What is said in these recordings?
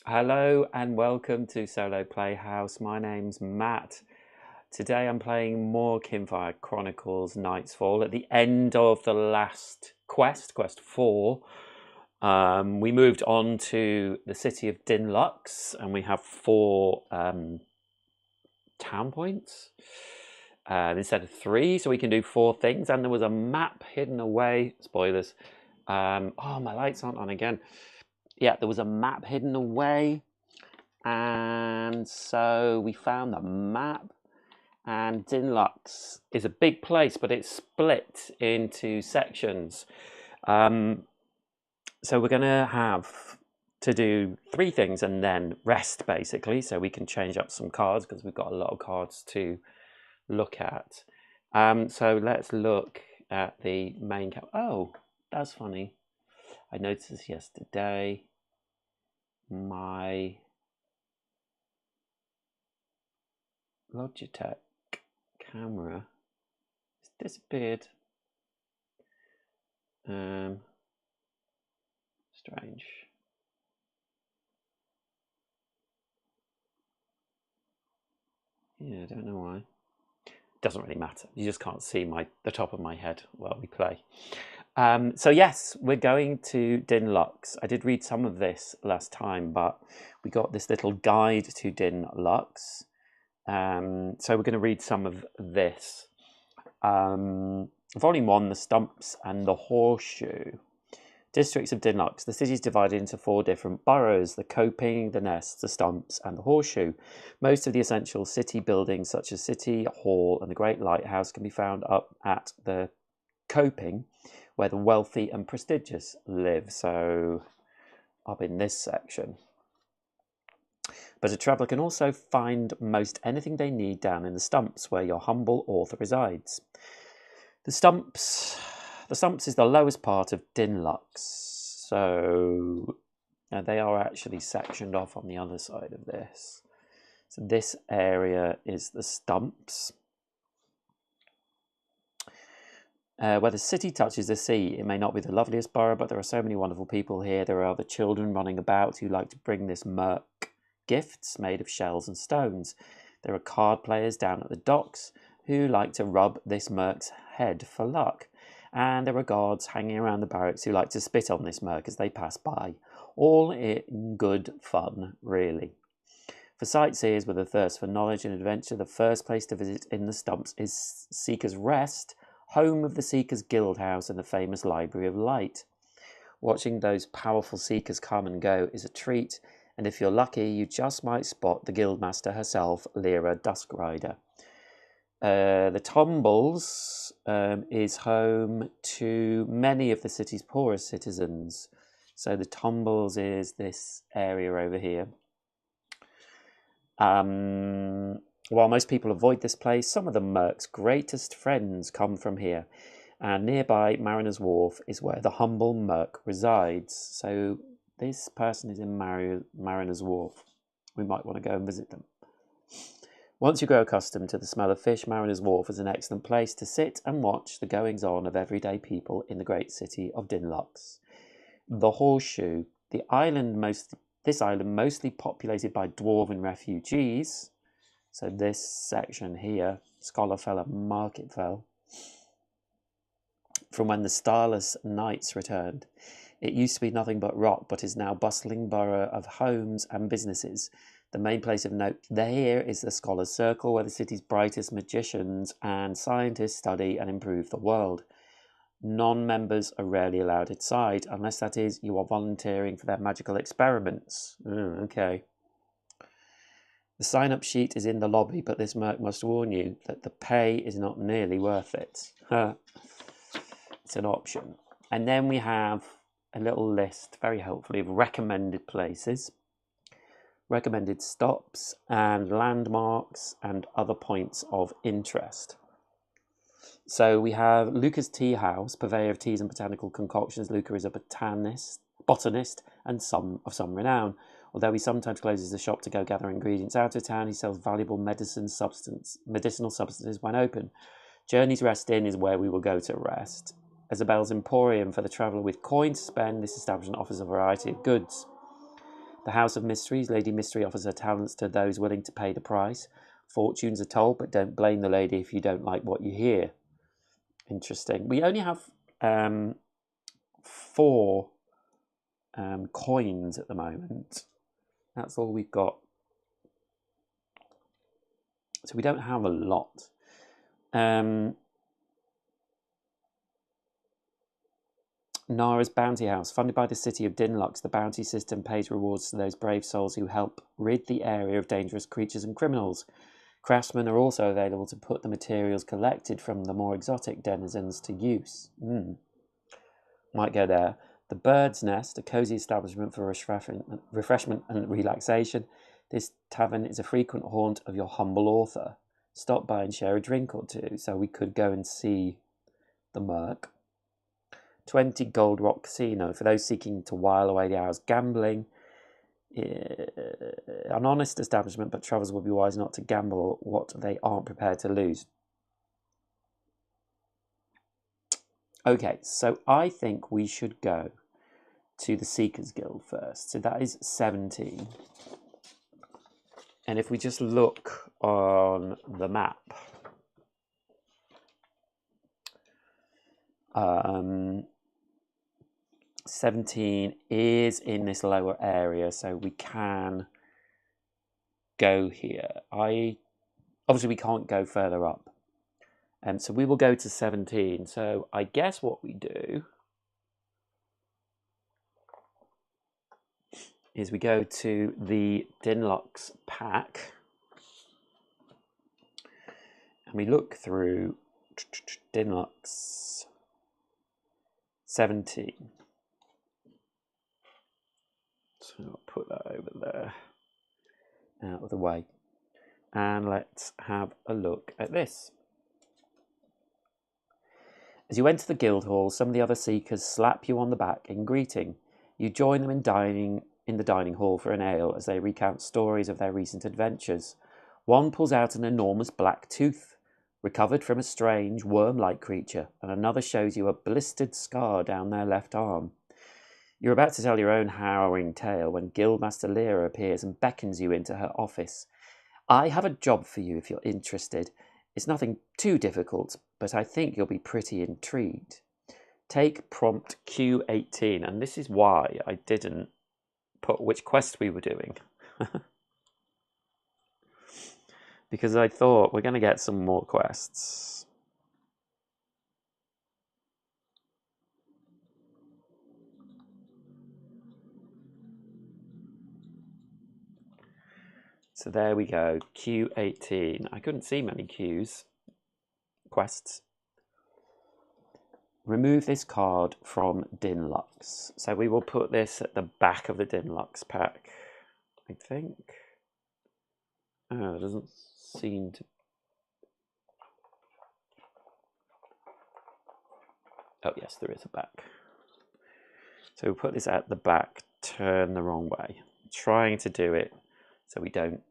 Hello and welcome to Solo Playhouse. My name's Matt. Today I'm playing more Kinfire Chronicles Nights Fall. At the end of the last quest 4, we moved on to the city of Dinlux and we have 4 town points instead of 3, so we can do 4 things. And there was a map hidden away. Spoilers. Oh, my lights aren't on again. Yeah, there was a map hidden away, and so we found the map. And Dinlux is a big place, but it's split into sections. So we're going to have to do 3 things and then rest, basically, so we can change up some cards because we've got a lot of cards to look at. So let's look at the main Oh, that's funny. I noticed this yesterday. My Logitech camera has disappeared. Strange. Yeah, I don't know why. Doesn't really matter. You just can't see the top of my head while we play. So yes, we're going to Dinlux. I did read some of this last time, but we got this little guide to Dinlux. So we're going to read some of this. Volume 1, The Stumps and the Horseshoe. Districts of Dinlux. The city is divided into 4 different boroughs: the Coping, the Nest, the Stumps, and the Horseshoe. Most of the essential city buildings, such as City Hall and the Great Lighthouse, can be found up at the Coping, where the wealthy and prestigious live. So up in this section. But a traveller can also find most anything they need down in the Stumps, where your humble author resides. The Stumps is the lowest part of Dinlux, so they are actually sectioned off on the other side of this. So this area is the Stumps. Where the city touches the sea, it may not be the loveliest borough, but there are so many wonderful people here. There are the children running about who like to bring this murk gifts made of shells and stones. There are card players down at the docks who like to rub this murk's head for luck. And there are guards hanging around the barracks who like to spit on this murk as they pass by. All in good fun, really. For sightseers with a thirst for knowledge and adventure, the first place to visit in the Stumps is Seeker's Rest, home of the Seekers Guild House and the famous Library of Light. Watching those powerful Seekers come and go is a treat, and if you're lucky, you just might spot the Guildmaster herself, Lyra Duskrider. The Tumbles is home to many of the city's poorest citizens. So the Tumbles is this area over here. While most people avoid this place, some of the Merc's greatest friends come from here. And nearby Mariner's Wharf is where the humble Merc resides. So this person is in Mariner's Wharf. We might want to go and visit them. Once you grow accustomed to the smell of fish, Mariner's Wharf is an excellent place to sit and watch the goings-on of everyday people in the great city of Dinlux. The Horseshoe, this island mostly populated by dwarven refugees. So this section here, Scholarfell and Marketfell, from when the starless knights returned. It used to be nothing but rock, but is now a bustling borough of homes and businesses. The main place of note here is the Scholars' Circle, where the city's brightest magicians and scientists study and improve the world. Non-members are rarely allowed inside, unless that is you are volunteering for their magical experiments. Okay. The sign-up sheet is in the lobby, but this Merc must warn you that the pay is not nearly worth it. It's an option. And then we have a little list, very helpfully, of recommended places, recommended stops and landmarks and other points of interest. So we have Luca's Tea House, purveyor of teas and botanical concoctions. Luca is a botanist and of some renown. Although he sometimes closes the shop to go gather ingredients out of town, he sells valuable medicinal substances when open. Journey's Rest Inn is where we will go to rest. Isabel's Emporium, for the traveller with coin to spend, this establishment offers a variety of goods. The House of Mysteries. Lady Mystery offers her talents to those willing to pay the price. Fortunes are told, but don't blame the lady if you don't like what you hear. Interesting. We only have 4 coins at the moment. That's all we've got. So we don't have a lot. Nara's Bounty House. Funded by the city of Dinlux, the bounty system pays rewards to those brave souls who help rid the area of dangerous creatures and criminals. Craftsmen are also available to put the materials collected from the more exotic denizens to use. Might go there. The Bird's Nest, a cosy establishment for refreshment and relaxation. This tavern is a frequent haunt of your humble author. Stop by and share a drink or two. So we could go and see the Merc. 20 Gold Rock Casino, for those seeking to while away the hours gambling. An honest establishment, but travellers will be wise not to gamble what they aren't prepared to lose. Okay, so I think we should go to the Seekers Guild first. So that is 17. And if we just look on the map, 17 is in this lower area, so we can go here. Obviously we can't go further up. So we will go to 17. So I guess what we do is we go to the Dinlux pack and we look through Dinlux 17. So I'll put that over there, out of the way. And let's have a look at this. As you enter the guild hall, some of the other seekers slap you on the back in greeting. You join them in the dining hall for an ale as they recount stories of their recent adventures. One pulls out an enormous black tooth, recovered from a strange worm-like creature, and another shows you a blistered scar down their left arm. You're about to tell your own harrowing tale when Guildmaster Lyra appears and beckons you into her office. I have a job for you if you're interested. It's nothing too difficult, but I think you'll be pretty intrigued. Take prompt Q18, and this is why I didn't put which quest we were doing. Because I thought we're going to get some more quests. So there we go, Q18. I couldn't see many Qs. Quests. Remove this card from Dinlux. So we will put this at the back of the Dinlux pack, I think. Oh, it doesn't seem to... Oh, yes, there is a back. So we'll put this at the back, turn the wrong way. I'm trying to do it so we don't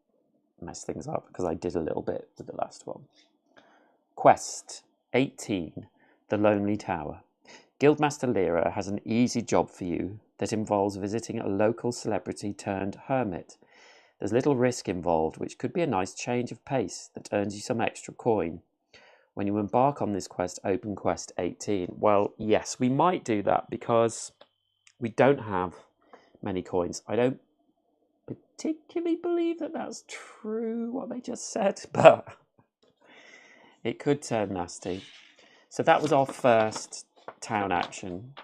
mess things up, because I did a little bit with the last one. Quest 18, The Lonely Tower. Guildmaster Lyra has an easy job for you that involves visiting a local celebrity turned hermit. There's little risk involved, which could be a nice change of pace that earns you some extra coin. When you embark on this quest, open quest 18. Well, yes, we might do that because we don't have many coins. I don't particularly believe that that's true, what they just said, but it could turn nasty. So that was our first town action.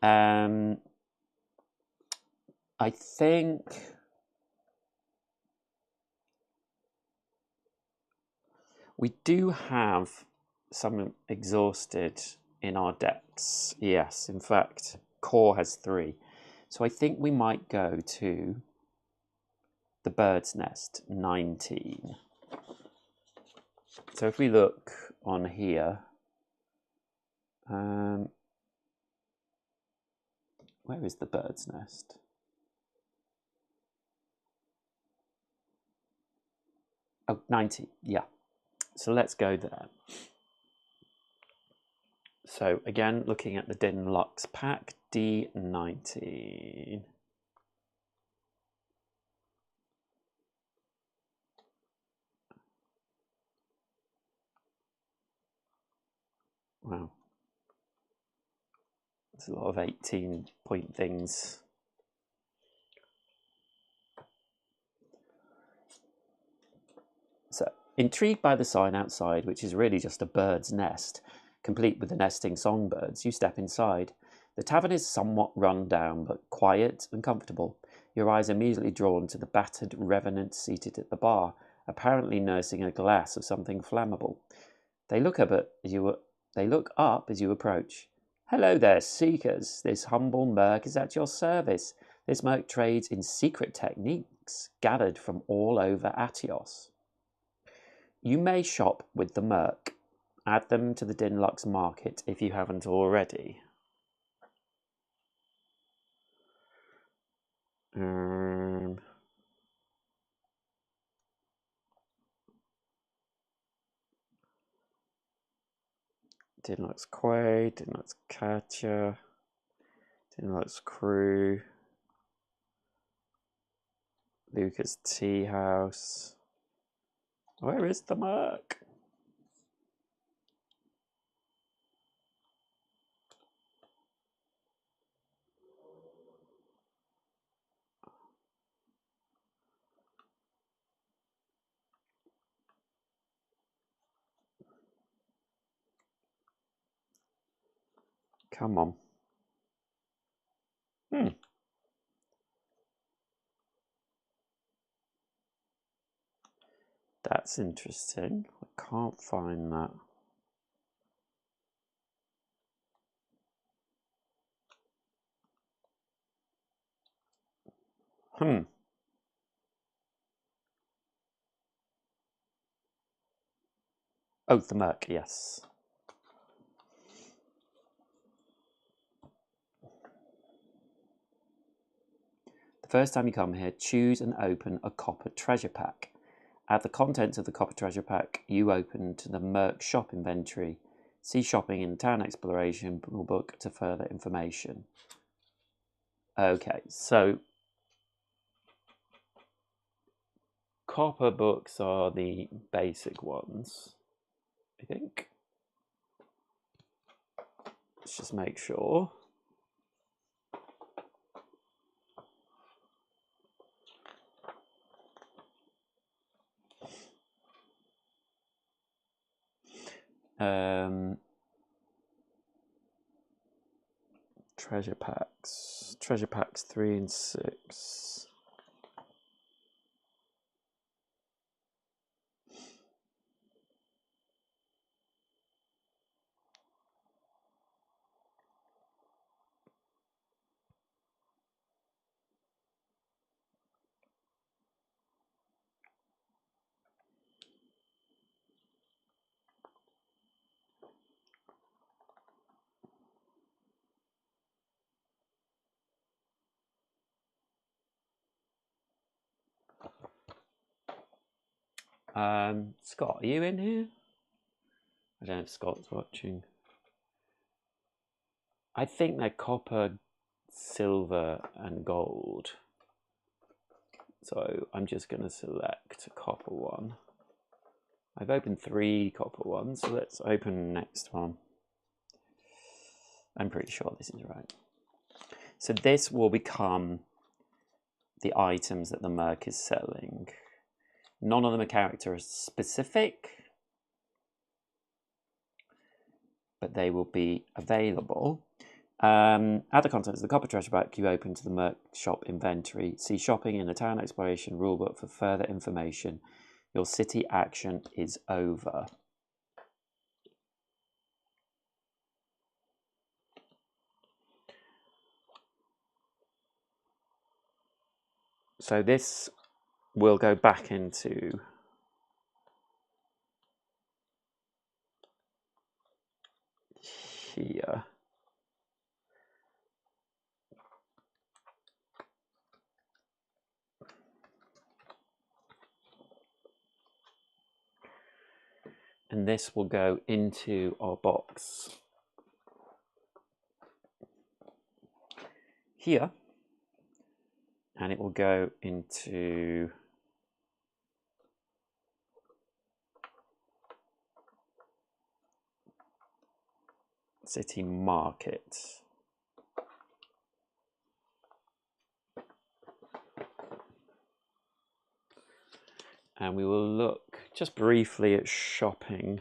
I think we do have some exhausted in our decks. Yes, in fact, core has 3. So I think we might go to the Bird's Nest 19. So if we look on here, where is the Bird's Nest? Oh, 90, yeah. So let's go there. So again, looking at the Dinlux pack, D19. Wow. There's a lot of 18-point things. So, intrigued by the sign outside, which is really just a bird's nest, complete with the nesting songbirds, you step inside. The tavern is somewhat run down, but quiet and comfortable. Your eyes are immediately drawn to the battered revenant seated at the bar, apparently nursing a glass of something flammable. They look up as you approach. "Hello there, seekers. This humble merc is at your service. This merc trades in secret techniques gathered from all over Atios. You may shop with the merc. Add them to the Dinlux market if you haven't already." Dinlux Quay, Dinlux Katya, Dinlux Crew, Lucas Tea House. Where is the merc? Come on. That's interesting. I can't find that. Oh, the merc, yes. The first time you come here, choose and open a copper treasure pack. Add the contents of the copper treasure pack you open to the merc shop inventory. See shopping in town exploration rule book to further information. Okay, so copper books are the basic ones, I think. Let's just make sure. Treasure packs 3 and 6. Scott, are you in here? I don't know if Scott's watching. I think they're copper, silver, and gold. So I'm just going to select a copper one. I've opened 3 copper ones, so let's open the next one. I'm pretty sure this is right. So this will become the items that the merc is selling. None of them are character specific, but they will be available. Add the contents of the copper treasure pack you open to the merc shop inventory. See shopping in the town exploration rulebook for further information. Your city action is over. So this will go back into here. And this will go into our box here. And it will go into City Market. And we will look just briefly at shopping.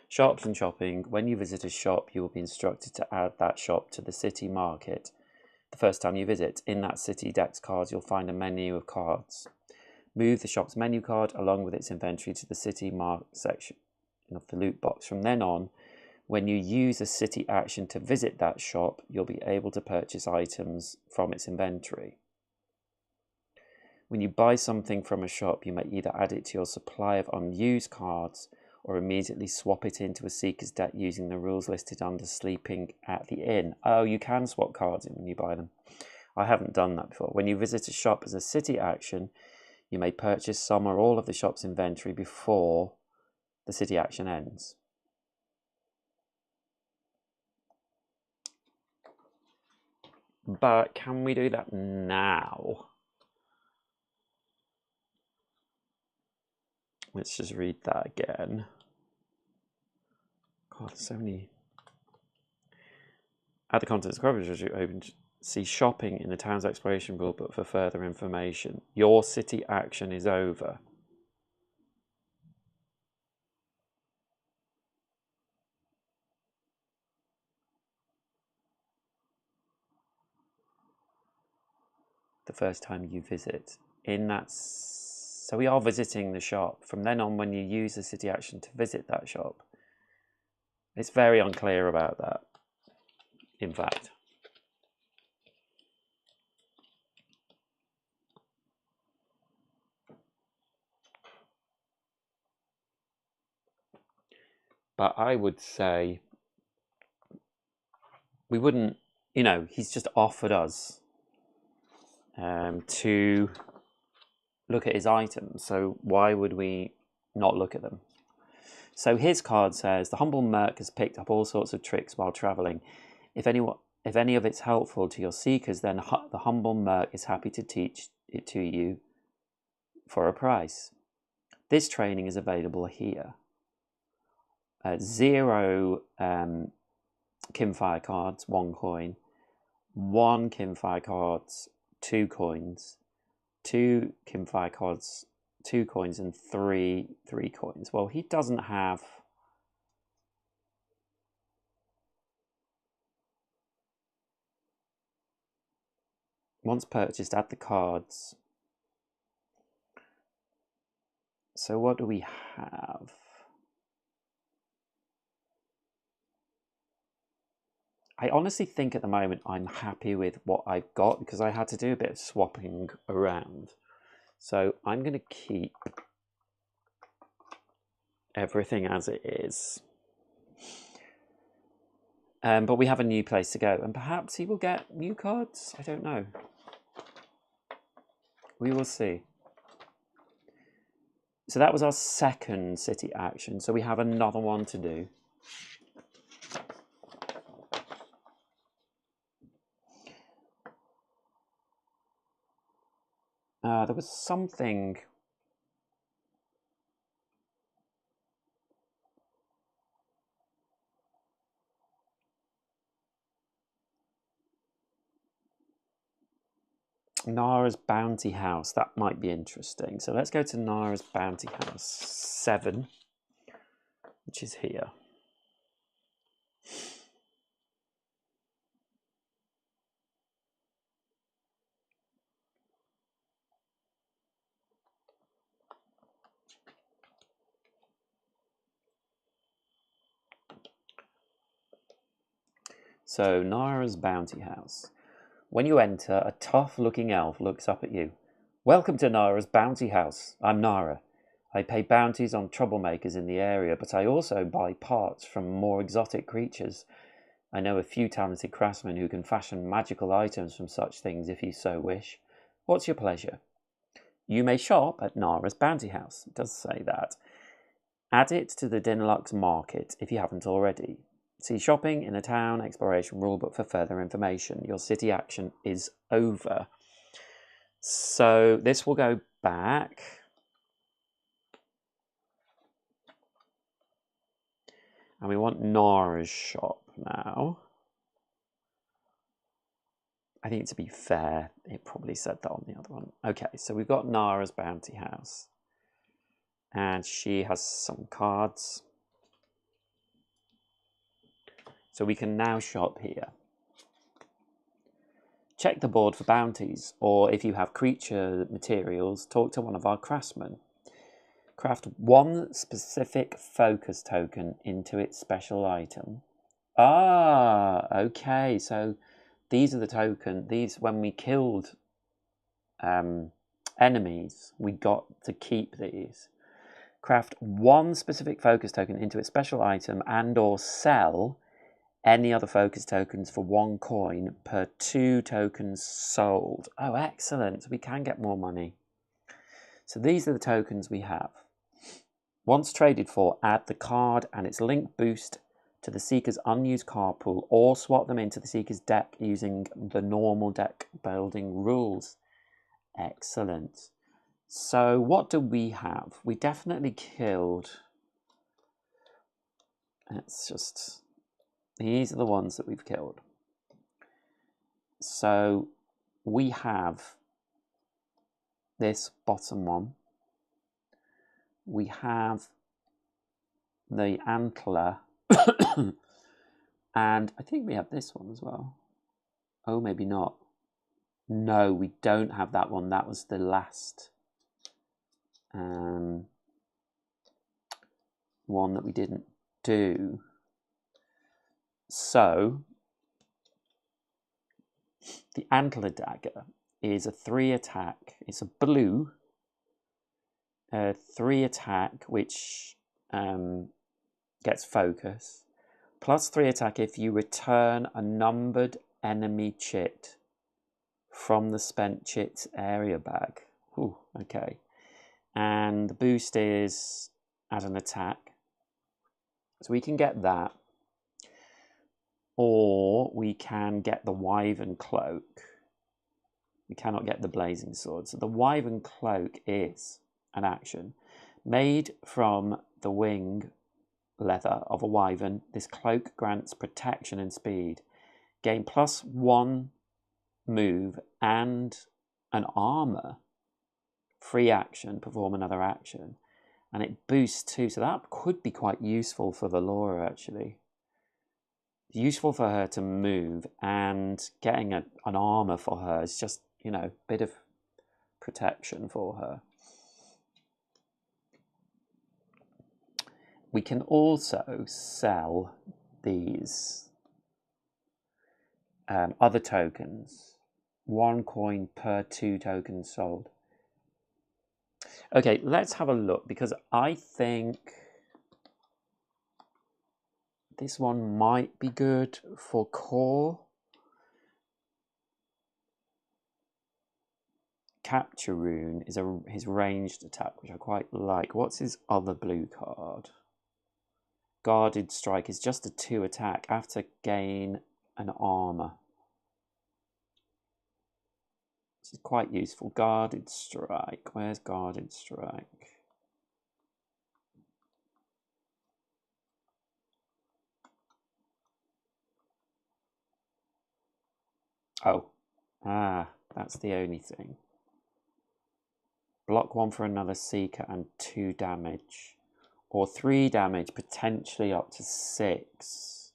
Shops and shopping. When you visit a shop, you will be instructed to add that shop to the city market the first time you visit. In that city dex cards, you'll find a menu of cards. Move the shop's menu card along with its inventory to the city mark section of the loot box. From then on, when you use a city action to visit that shop, you'll be able to purchase items from its inventory. When you buy something from a shop, you may either add it to your supply of unused cards or immediately swap it into a Seeker's deck using the rules listed under Sleeping at the Inn. Oh, you can swap cards in when you buy them. I haven't done that before. When you visit a shop as a city action, you may purchase some or all of the shop's inventory before the city action ends. But can we do that now? Let's just read that again. God, there's so many. Add the contents of the coverage open. See shopping in the town's exploration rule book for further information. Your city action is over. The first time you visit. So we are visiting the shop. From then on, when you use the city action to visit that shop. It's very unclear about that, in fact. But I would say we wouldn't, he's just offered us to look at his items. So why would we not look at them? So his card says, the humble merc has picked up all sorts of tricks while travelling. If any of it's helpful to your seekers, then the humble merc is happy to teach it to you for a price. This training is available here. 0 Kinfire cards, 1 coin. 1 Kinfire cards, 2 coins. 2 Kinfire cards, 2 coins, and 3 coins. Well, he doesn't have. Once purchased, add the cards. So what do we have? I honestly think at the moment I'm happy with what I've got because I had to do a bit of swapping around. So I'm going to keep everything as it is. But we have a new place to go, and perhaps he will get new cards. I don't know. We will see. So that was our second city action. So we have another one to do. There was something. Nara's Bounty House. That might be interesting. So let's go to Nara's Bounty House 7, which is here. So Nara's Bounty House. When you enter, a tough-looking elf looks up at you. Welcome to Nara's Bounty House. I'm Nara. I pay bounties on troublemakers in the area, but I also buy parts from more exotic creatures. I know a few talented craftsmen who can fashion magical items from such things if you so wish. What's your pleasure? You may shop at Nara's Bounty House. It does say that. Add it to the Dinlux market if you haven't already. See shopping in a town exploration rulebook for further information. Your city action is over. So this will go back. And we want Nara's shop now. I think to be fair, it probably said that on the other one. Okay, so we've got Nara's bounty house. And she has some cards. So we can now shop here. Check the board for bounties, or if you have creature materials, talk to one of our craftsmen. Craft one specific focus token into its special item. Ah, okay, so these are the tokens. These, when we killed enemies, we got to keep these. Craft one specific focus token into its special item and or sell any other focus tokens for 1 coin per 2 tokens sold. Oh, excellent. So we can get more money. So these are the tokens we have. Once traded for, add the card and its link boost to the Seeker's unused card pool or swap them into the Seeker's deck using the normal deck building rules. Excellent. So what do we have? We definitely killed... It's just... These are the ones that we've killed. So we have this bottom one. We have the antler. And I think we have this one as well. Oh, maybe not. No, we don't have that one. That was the last one that we didn't do. So, the Antler Dagger is a 3 attack. It's a blue 3 attack, which gets focus. Plus 3 attack if you return a numbered enemy chit from the spent chits area bag. Ooh, okay. And the boost is as an attack. So we can get that. Or we can get the Wyvern Cloak. We cannot get the Blazing Sword. So the Wyvern Cloak is an action. Made from the wing leather of a wyvern, this cloak grants protection and speed. Gain +1 move and an armor. Free action, perform another action. And it boosts too, so that could be quite useful for Valora actually. Useful for her to move, and getting an armor for her is just, you know, a bit of protection for her. We can also sell these other tokens. 1 coin per 2 tokens sold. Okay, let's have a look, because I think this one might be good for core. Capture Rune is his ranged attack, which I quite like. What's his other blue card? Guarded Strike is just a 2 attack after gain an armor. This is quite useful. Guarded Strike. Where's Guarded Strike? Oh, that's the only thing. Block 1 for another Seeker and 2 damage. Or 3 damage, potentially up to 6.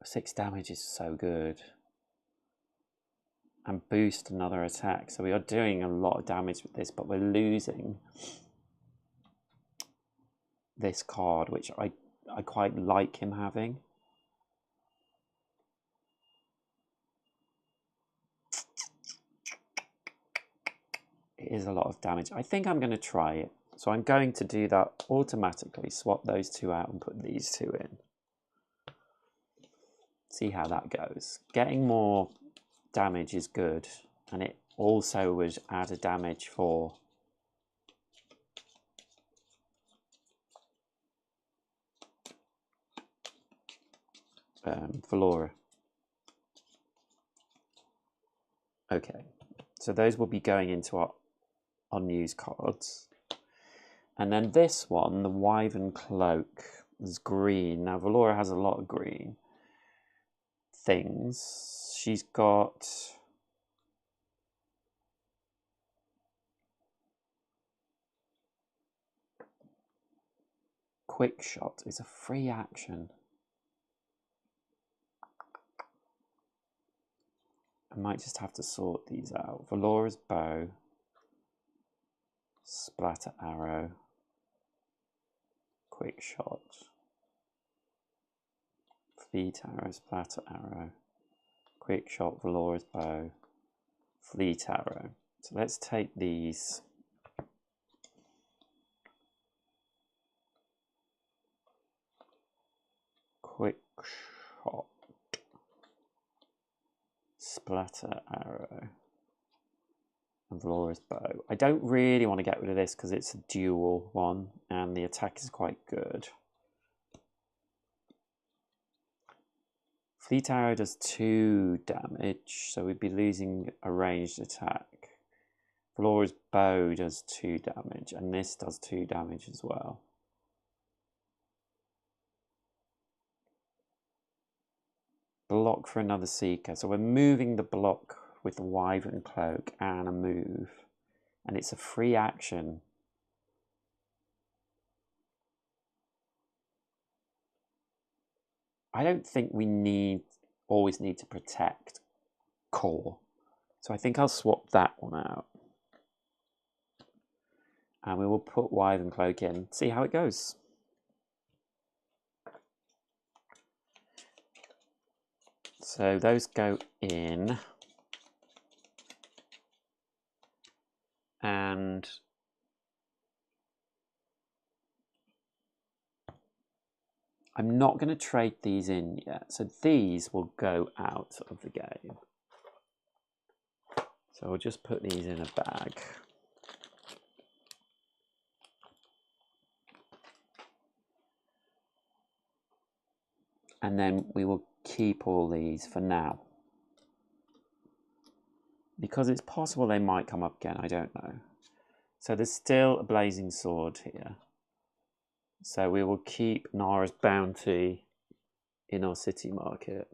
6 damage is so good. And boost another attack. So we are doing a lot of damage with this, but we're losing this card, which I quite like him having. It is a lot of damage. I think I'm going to try it. So I'm going to do that automatically. Swap those 2 out and put these 2 in. See how that goes. Getting more damage is good. And it also would add a damage for Valora. Okay. So those will be going into our unused cards. And then this one, the Wyvern Cloak. There's green. Now, Valora has a lot of green things. She's got... Quick Shot is a free action. I might just have to sort these out. Valora's Bow. Splatter Arrow. Quick Shot. Fleet Arrow, Splatter Arrow. Quick Shot, Valora's Bow. Fleet Arrow. So let's take these. Quick Shot. Splatter Arrow. And Valora's Bow. I don't really want to get rid of this because it's a dual one and the attack is quite good. Fleet Arrow does 2 damage, so we'd be losing a ranged attack. Valora's Bow does 2 damage, and this does 2 damage as well. Block for another Seeker. So we're moving the block with the Wyvern Cloak and a move. And it's a free action. I don't think we always need to protect core. So I think I'll swap that one out. And we will put Wyvern Cloak in, see how it goes. So those go in. And I'm not going to trade these in yet. So these will go out of the game. So we'll just put these in a bag. And then we will keep all these for now. Because it's possible they might come up again, I don't know. So there's still a Blazing Sword here. So we will keep Nara's Bounty in our city market.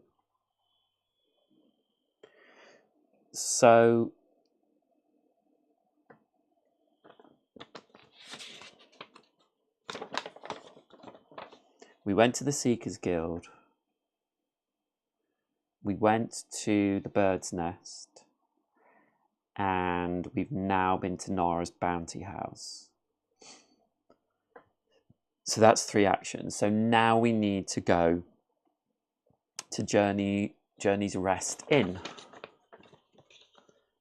So we went to the Seekers Guild. We went to the Bird's Nest. And we've now been to Nara's Bounty House. So that's 3 actions. So now we need to go to Journey's Rest Inn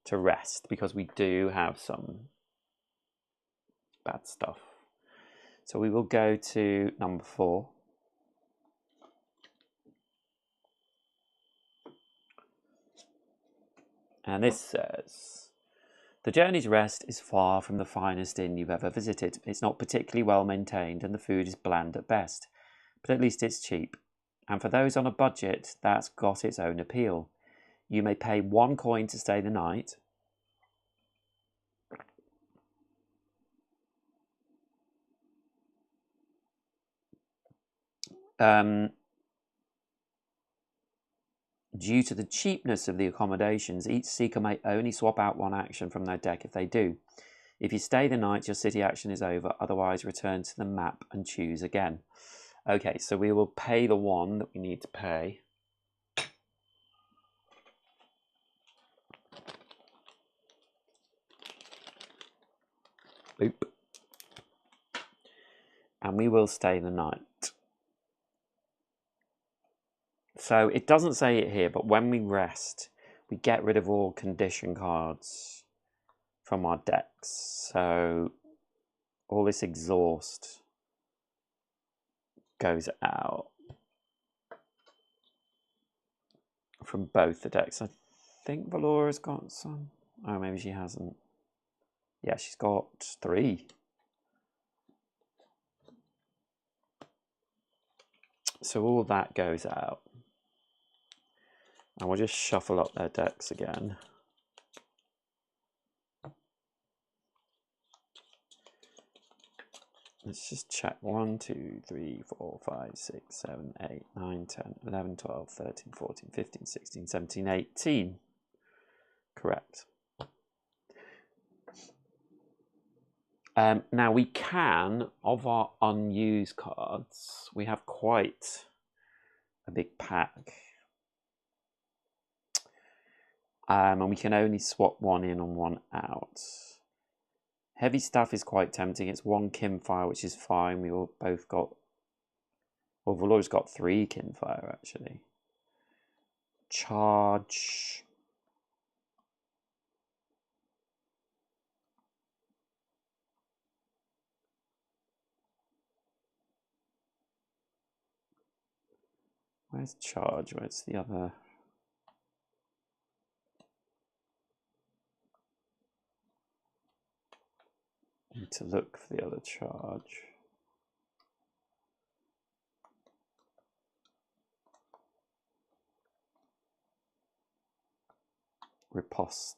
to rest, because we do have some bad stuff. So we will go to number 4. And this says, the Journey's Rest is far from the finest inn you've ever visited. It's not particularly well maintained and the food is bland at best, but at least it's cheap. And for those on a budget, that's got its own appeal. You may pay 1 coin to stay the night. Due to the cheapness of the accommodations, each seeker may only swap out 1 action from their deck if they do. If you stay the night, your city action is over. Otherwise, return to the map and choose again. Okay, so we will pay the 1 that we need to pay. Boop. And we will stay the night. So it doesn't say it here, but when we rest, we get rid of all condition cards from our decks. So all this exhaust goes out from both the decks. I think Valora's got some. Oh, maybe she hasn't. Yeah, she's got 3. So all that goes out. And we'll just shuffle up their decks again. Let's just check. 1, 2, 3, 4, 5, 6, 7, 8, 9, 10, 11, 12, 13, 14, 15, 16, 17, 18. Correct. Now we can, of our unused cards, we have quite a big pack. And we can only swap one in and one out. Heavy stuff is quite tempting. It's 1 Kinfire, which is fine. We all both got... Well, Valor's got 3 Kinfire, actually. Charge. Where's charge? Where's the other... Need to look for the other charge. Riposte.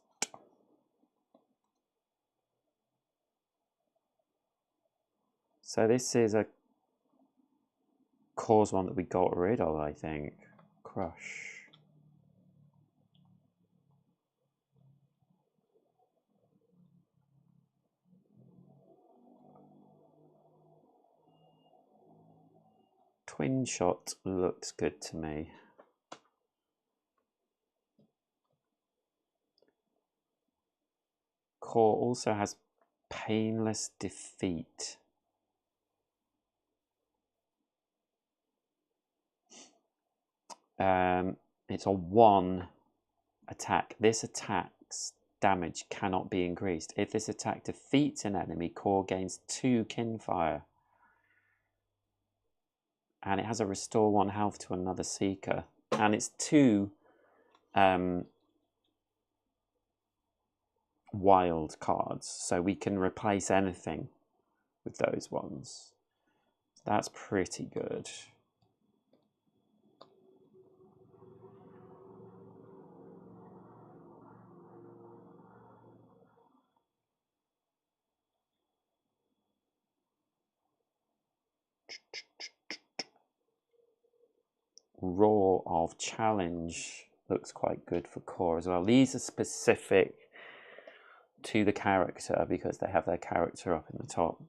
So this is a cause one that we got rid of, I think. Crush. Twin shot looks good to me. Core also has painless defeat. It's a 1 attack. This attack's damage cannot be increased. If this attack defeats an enemy, Core gains 2 Kinfire. And it has a restore 1 health to another Seeker. And it's 2 wild cards. So we can replace anything with those ones. That's pretty good. Roar of Challenge looks quite good for Core as well. These are specific to the character because they have their character up in the top.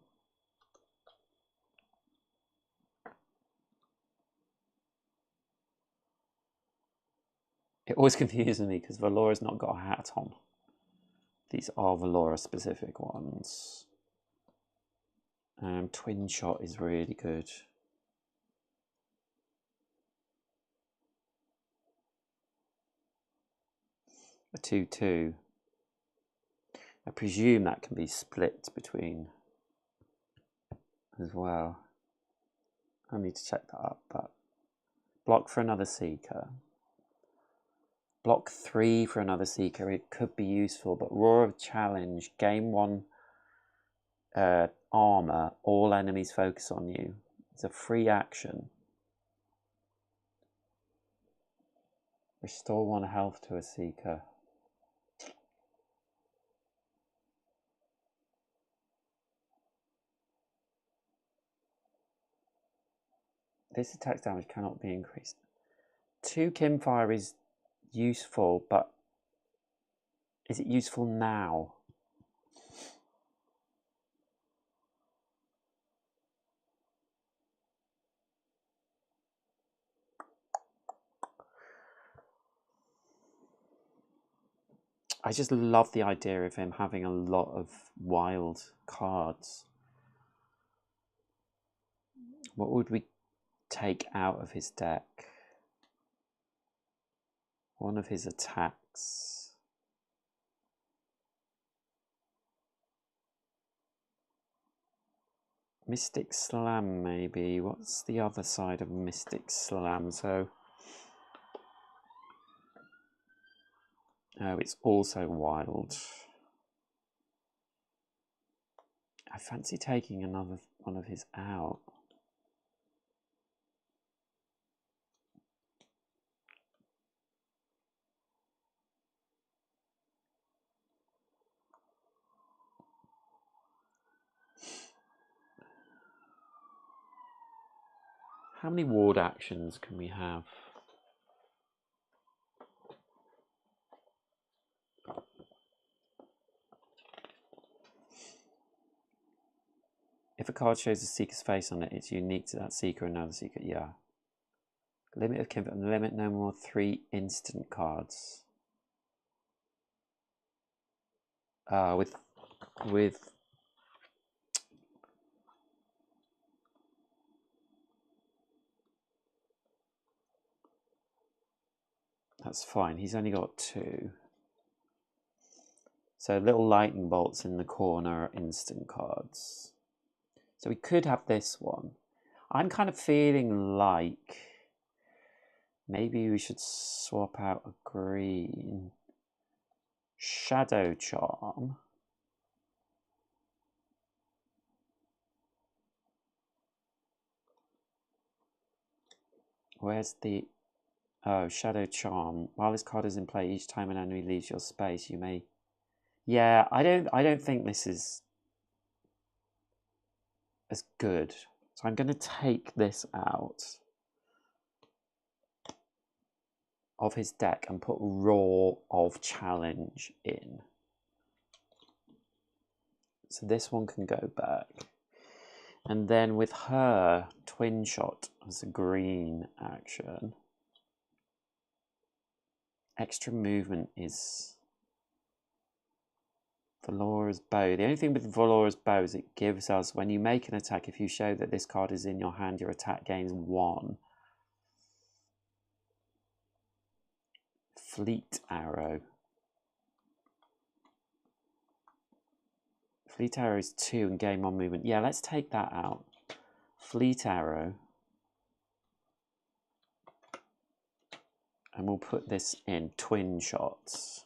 It always confuses me because Valora's not got a hat on. These are Valora specific ones. Twin shot is really good. A 2/2. I presume that can be split between as well. I need to check that up, but block for another Seeker. Block 3 for another Seeker. It could be useful, but Roar of Challenge, gain 1 armor, all enemies focus on you. It's a free action. Restore 1 health to a Seeker. This attack damage cannot be increased. 2 Kinfire is useful, but is it useful now? I just love the idea of him having a lot of wild cards. What would we take out of his deck? One of his attacks. Mystic Slam, maybe. What's the other side of Mystic Slam? So, oh, it's also wild. I fancy taking another one of his out. How many ward actions can we have? If a card shows a seeker's face on it, it's unique to that seeker and another seeker. Yeah. Limit of Kinfire, limit no more 3 instant cards. With that's fine. He's only got 2. So little lightning bolts in the corner are instant cards. So we could have this one. I'm kind of feeling like maybe we should swap out a green. Shadow Charm. Where's the... Oh, Shadow Charm. While this card is in play, each time an enemy leaves your space, you may... Yeah, I don't think this is as good. So I'm going to take this out of his deck and put Roar of Challenge in. So this one can go back. And then with her, Twin Shot as a green action. Extra movement is Valora's Bow. The only thing with Valora's Bow is it gives us, when you make an attack, if you show that this card is in your hand, your attack gains 1. Fleet Arrow. Fleet Arrow is 2 and gain 1 movement. Yeah, let's take that out. Fleet Arrow. And we'll put this in Twin Shots.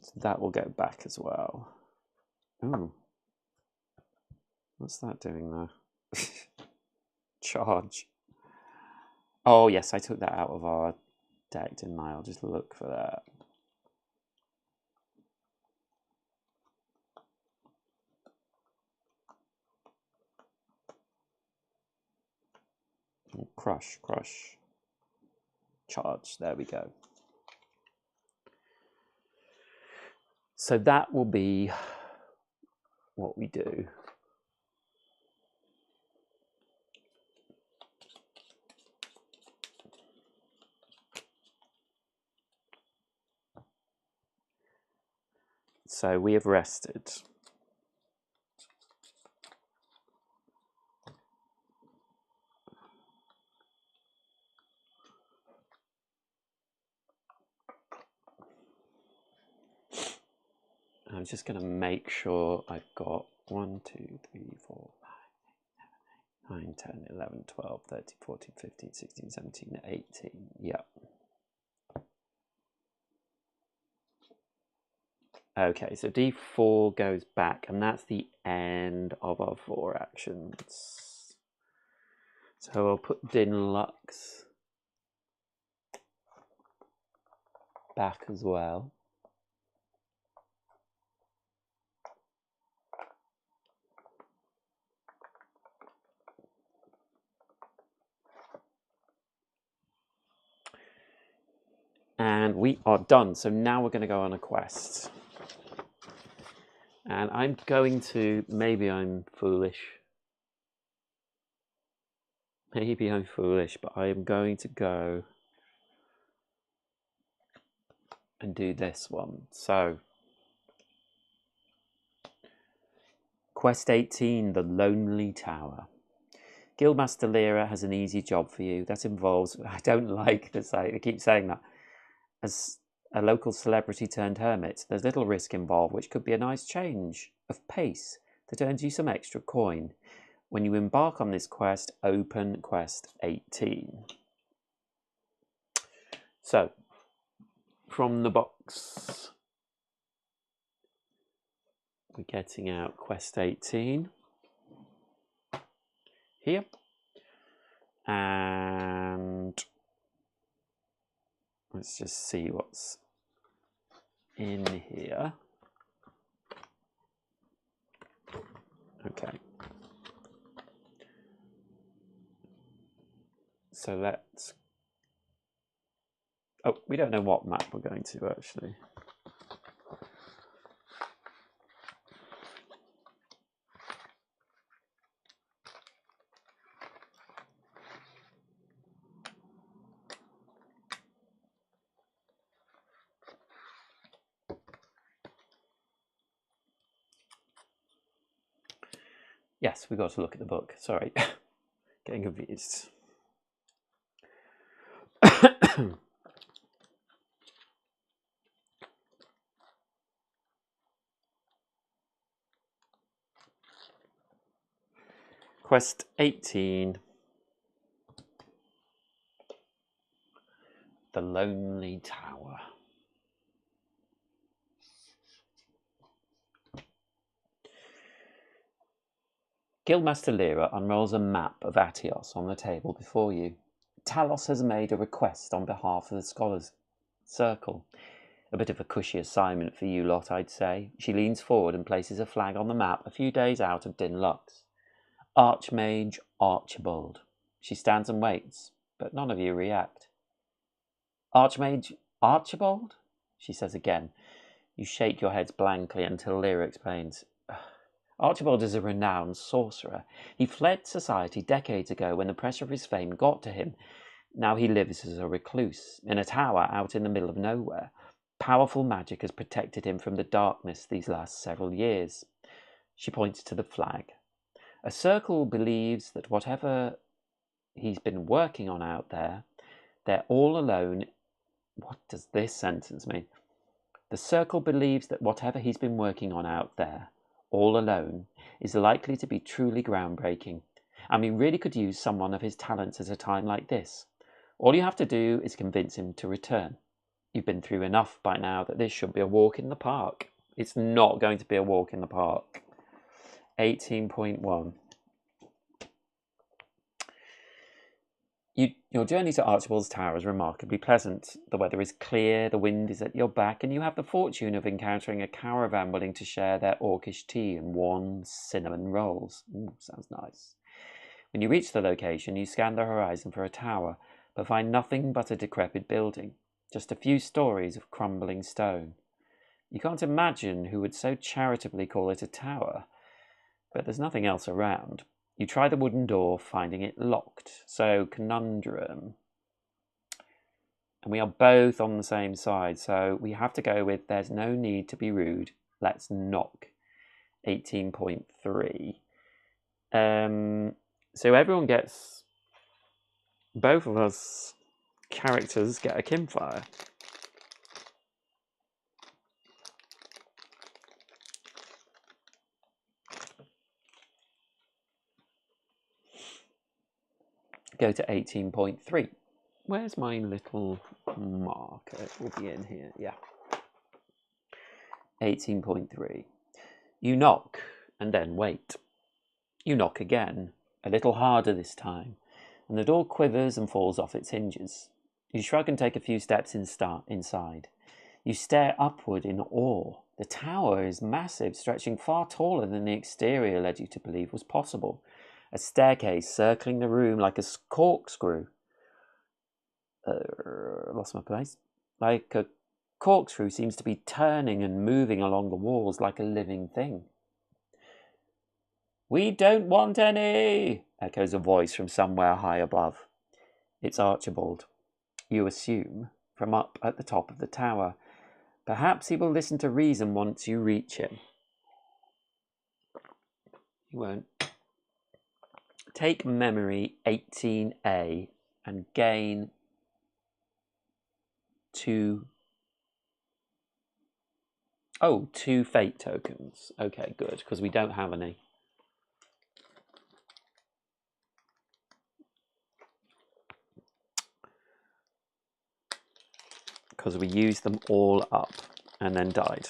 So that will go back as well. Ooh. What's that doing there? Charge. Oh, yes, I took that out of our deck, didn't I? I'll just look for that. Crush, crush. Charge. There we go. So that will be what we do. So we have rested. I'm just going to make sure I've got 1, 2, 3, 4, 5, 6, 7, 8, 9, 10, 11, 12, 13, 14, 15, 16, 17, 18. Yeah. Okay, so D4 goes back, and that's the end of our 4 actions. So I'll put Din Lux back as well. And we are done. So now we're going to go on a quest. And I'm going to, maybe I'm foolish. Maybe I'm foolish, but I am going to go and do this one. So, Quest 18, The Lonely Tower. Guildmaster Lyra has an easy job for you. That involves, I don't like to say, I keep saying that, as a local celebrity turned hermit, there's little risk involved, which could be a nice change of pace that earns you some extra coin. When you embark on this quest, open Quest 18. So, from the box, we're getting out Quest 18 here. And let's just see what's in here. Okay. So let's... Oh, we don't know what map we're going to, actually. Yes, we've got to look at the book. Sorry, getting confused. Quest 18. The Lonely Tower. Guildmaster Lyra unrolls a map of Atios on the table before you. Talos has made a request on behalf of the Scholars Circle. A bit of a cushy assignment for you lot, I'd say. She leans forward and places a flag on the map a few days out of Din Lux. Archmage Archibald. She stands and waits, but none of you react. Archmage Archibald? She says again. You shake your heads blankly until Lyra explains. Archibald is a renowned sorcerer. He fled society decades ago when the pressure of his fame got to him. Now he lives as a recluse, in a tower out in the middle of nowhere. Powerful magic has protected him from the darkness these last several years. She points to the flag. A circle believes that whatever he's been working on out there, they're all alone. What does this sentence mean? The circle believes that whatever he's been working on out there, all alone, is likely to be truly groundbreaking, and we really could use someone of his talents at a time like this. All you have to do is convince him to return. You've been through enough by now that this should be a walk in the park. It's not going to be a walk in the park. 18.1. Your journey to Archibald's Tower is remarkably pleasant. The weather is clear, the wind is at your back, and you have the fortune of encountering a caravan willing to share their orcish tea and warm cinnamon rolls. Ooh, sounds nice. When you reach the location, you scan the horizon for a tower, but find nothing but a decrepit building, just a few stories of crumbling stone. You can't imagine who would so charitably call it a tower, but there's nothing else around. You try the wooden door, finding it locked. So, conundrum. And we are both on the same side, so we have to go with there's no need to be rude. Let's knock. 18.3. So everyone gets... Both of us characters get a Kinfire. Go to 18.3. Where's my little marker? It will be in here, yeah. 18.3. You knock and then wait. You knock again, a little harder this time, and the door quivers and falls off its hinges. You shrug and take a few steps inside. You stare upward in awe. The tower is massive, stretching far taller than the exterior led you to believe was possible. A staircase circling the room like a corkscrew. Lost my place. Like a corkscrew seems to be turning and moving along the walls like a living thing. We don't want any, echoes a voice from somewhere high above. It's Archibald. You assume, from up at the top of the tower. Perhaps he will listen to reason once you reach him. He won't. Take memory 18A and gain 2 fate tokens. Okay, good, because we don't have any. Because we used them all up and then died.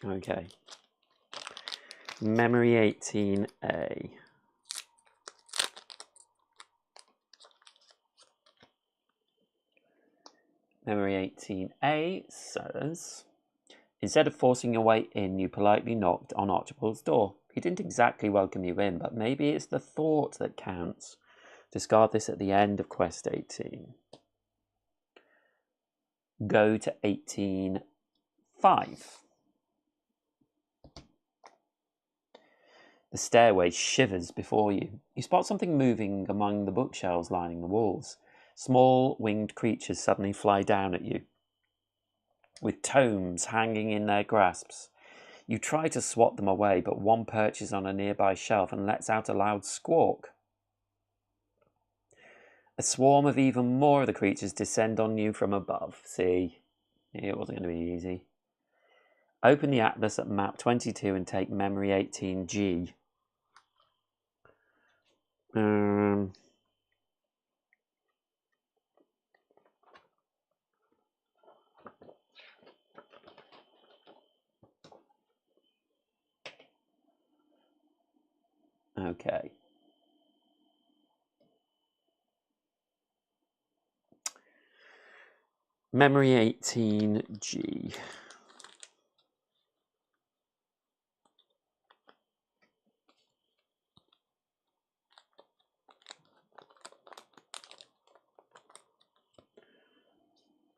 Okay. Memory 18A. Memory 18A says, instead of forcing your way in, you politely knocked on Archibald's door. He didn't exactly welcome you in, but maybe it's the thought that counts. Discard this at the end of quest 18. Go to 18.5. The stairway shivers before you. You spot something moving among the bookshelves lining the walls. Small winged creatures suddenly fly down at you, with tomes hanging in their grasps. You try to swat them away, but one perches on a nearby shelf and lets out a loud squawk. A swarm of even more of the creatures descend on you from above. See, it wasn't going to be easy. Open the atlas at map 22 and take memory 18G. Okay. Memory 18G.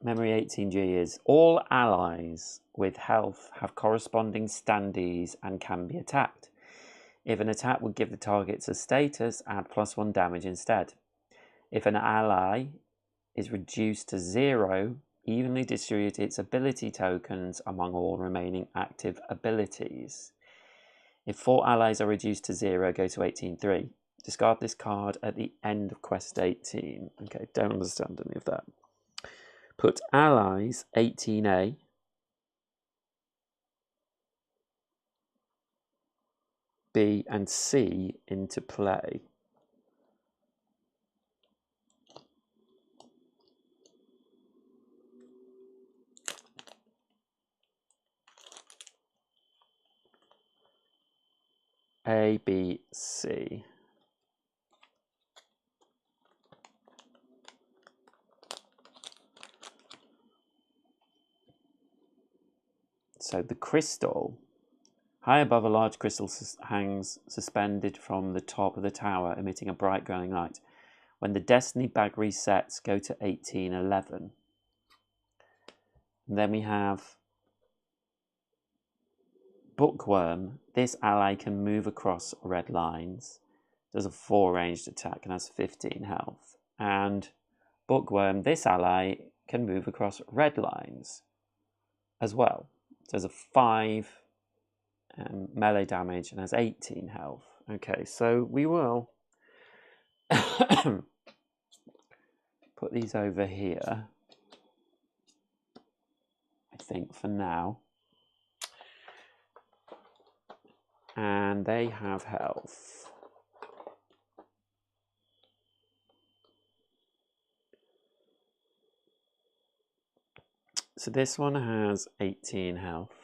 Memory 18G is all allies with health have corresponding standees and can be attacked. If an attack would give the targets a status, add +1 damage instead. If an ally is reduced to 0, evenly distribute its ability tokens among all remaining active abilities. If 4 allies are reduced to 0, go to 18.3. Discard this card at the end of quest 18. Okay, don't understand any of that. Put allies 18A. B and C into play. A, B, C. So the crystal, high above a large crystal hangs suspended from the top of the tower, emitting a bright glowing light. When the destiny bag resets, go to 1811. And then we have Bookworm. This ally can move across red lines. Does a 4 ranged attack and has 15 health. And Bookworm, this ally can move across red lines as well. Does a 5 melee damage and has 18 health. Okay, so we will put these over here, I think, for now. And they have health. So this one has 18 health.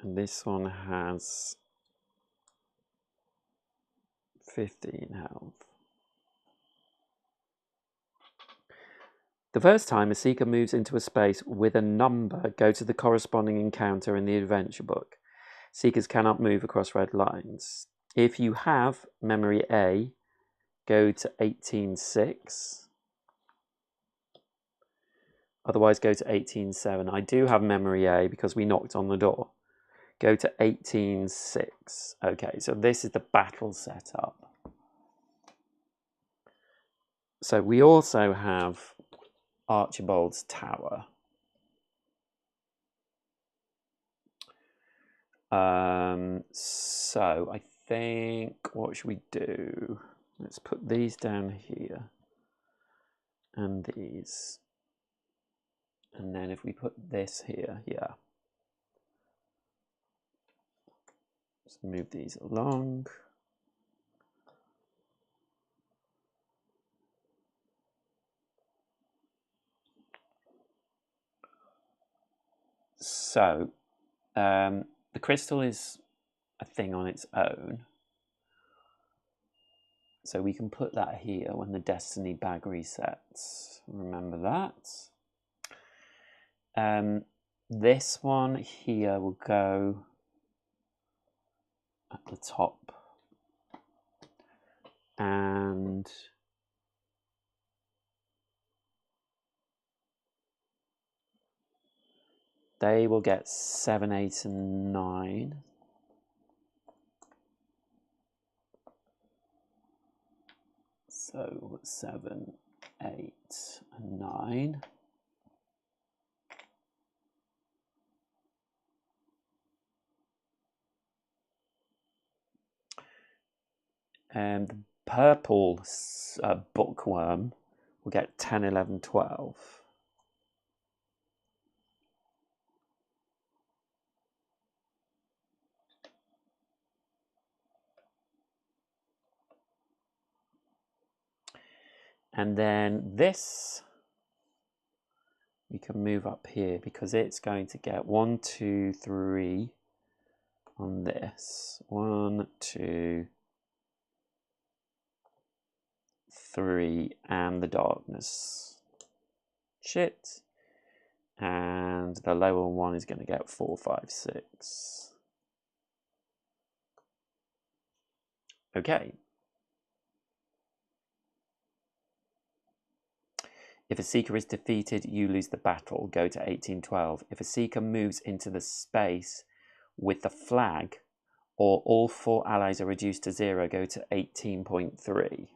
And this one has 15 health. The first time a seeker moves into a space with a number, go to the corresponding encounter in the adventure book. Seekers cannot move across red lines. If you have memory A, go to 18.6. Otherwise, go to 18.7. I do have memory A because we knocked on the door. Go to 18.6. Okay, so this is the battle setup. So we also have Archibald's Tower. So I think, what should we do? Let's put these down here. And these. And then if we put this here, yeah. Just move these along. So, the crystal is a thing on its own. So we can put that here when the destiny bag resets. Remember that. This one here will go the top. And they will get 7, 8, and 9. So 7, 8, and 9. And the purple bookworm will get 10, 11, 12. And then this, we can move up here because it's going to get 1, 2, 3 on this. 1, 2, 3, and the darkness. Shit. And the lower one is going to get 4, 5, 6. Okay. If a seeker is defeated, you lose the battle. Go to 1812. If a seeker moves into the space with the flag, or all 4 allies are reduced to 0, go to 18.3.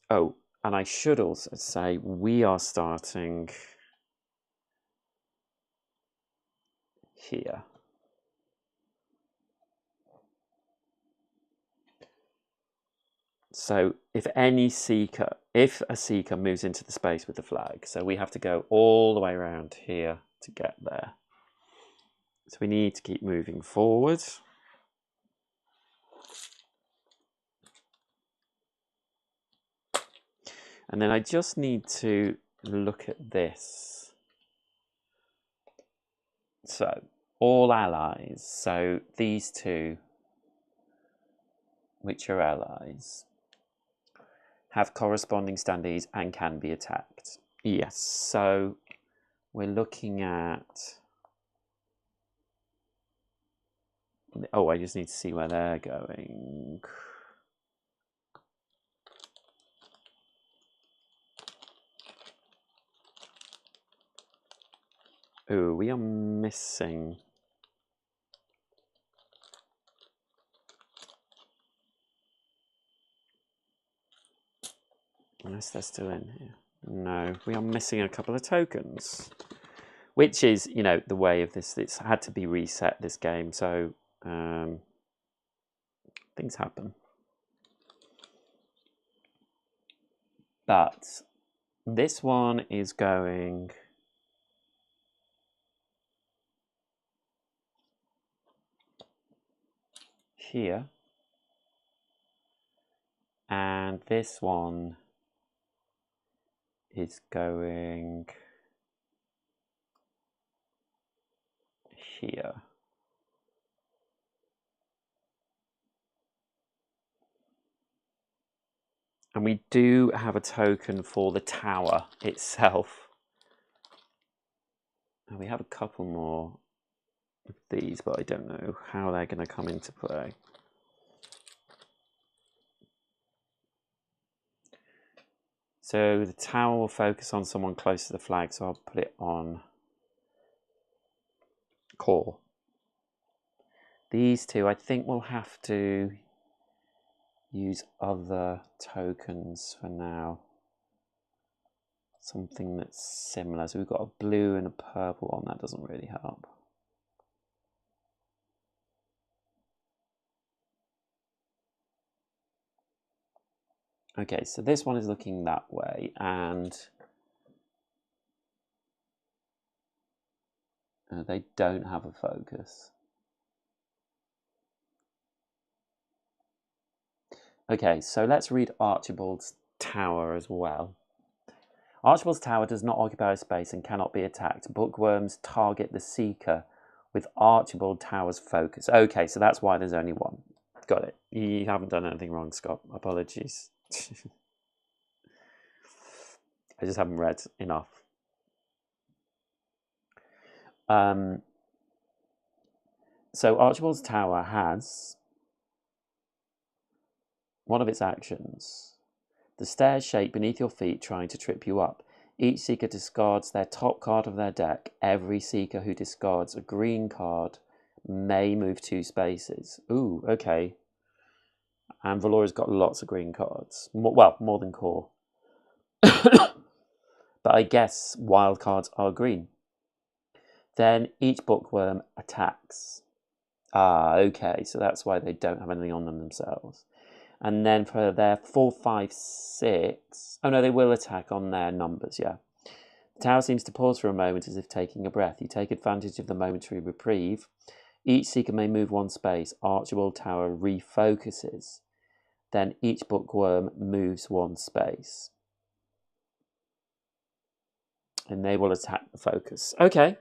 Oh, and I should also say we are starting here. So if a seeker moves into the space with the flag, so we have to go all the way around here to get there. So we need to keep moving forward. And then I just need to look at this. So all allies, so these two, which are allies, have corresponding standees and can be attacked. Yes, so we're looking at... Oh, I just need to see where they're going. Oh, we are missing... Unless they're still in here. No, we are missing a couple of tokens. Which is, you know, the way of this. It's had to be reset, this game, so things happen. But this one is going... here. And this one is going here. And we do have a token for the tower itself. And we have a couple more of these, but I don't know how they're going to come into play. So the tower will focus on someone close to the flag, so I'll put it on core. These two, I think we'll have to use other tokens for now. Something that's similar. So we've got a blue and a purple one. That doesn't really help. Okay, so this one is looking that way, and they don't have a focus. Okay, so let's read Archibald's tower as well. Archibald's tower does not occupy a space and cannot be attacked. Bookworms target the seeker with Archibald Tower's focus. Okay, so that's why there's only one. Got it. You haven't done anything wrong, Scott. Apologies. I just haven't read enough. So Archibald's Tower has one of its actions. The stairs shake beneath your feet, trying to trip you up. Each seeker discards their top card of their deck. Every seeker who discards a green card may move 2 spaces. Ooh, okay. And Valora's got lots of green cards. More than core. But I guess wild cards are green. Then each bookworm attacks. Ah, okay, so that's why they don't have anything on them themselves. And then for their 4, 5, 6... Oh no, they will attack on their numbers, yeah. The tower seems to pause for a moment as if taking a breath. You take advantage of the momentary reprieve. Each seeker may move 1 space. Archibald Tower refocuses. Then each bookworm moves 1 space. And they will attack the focus. Okay.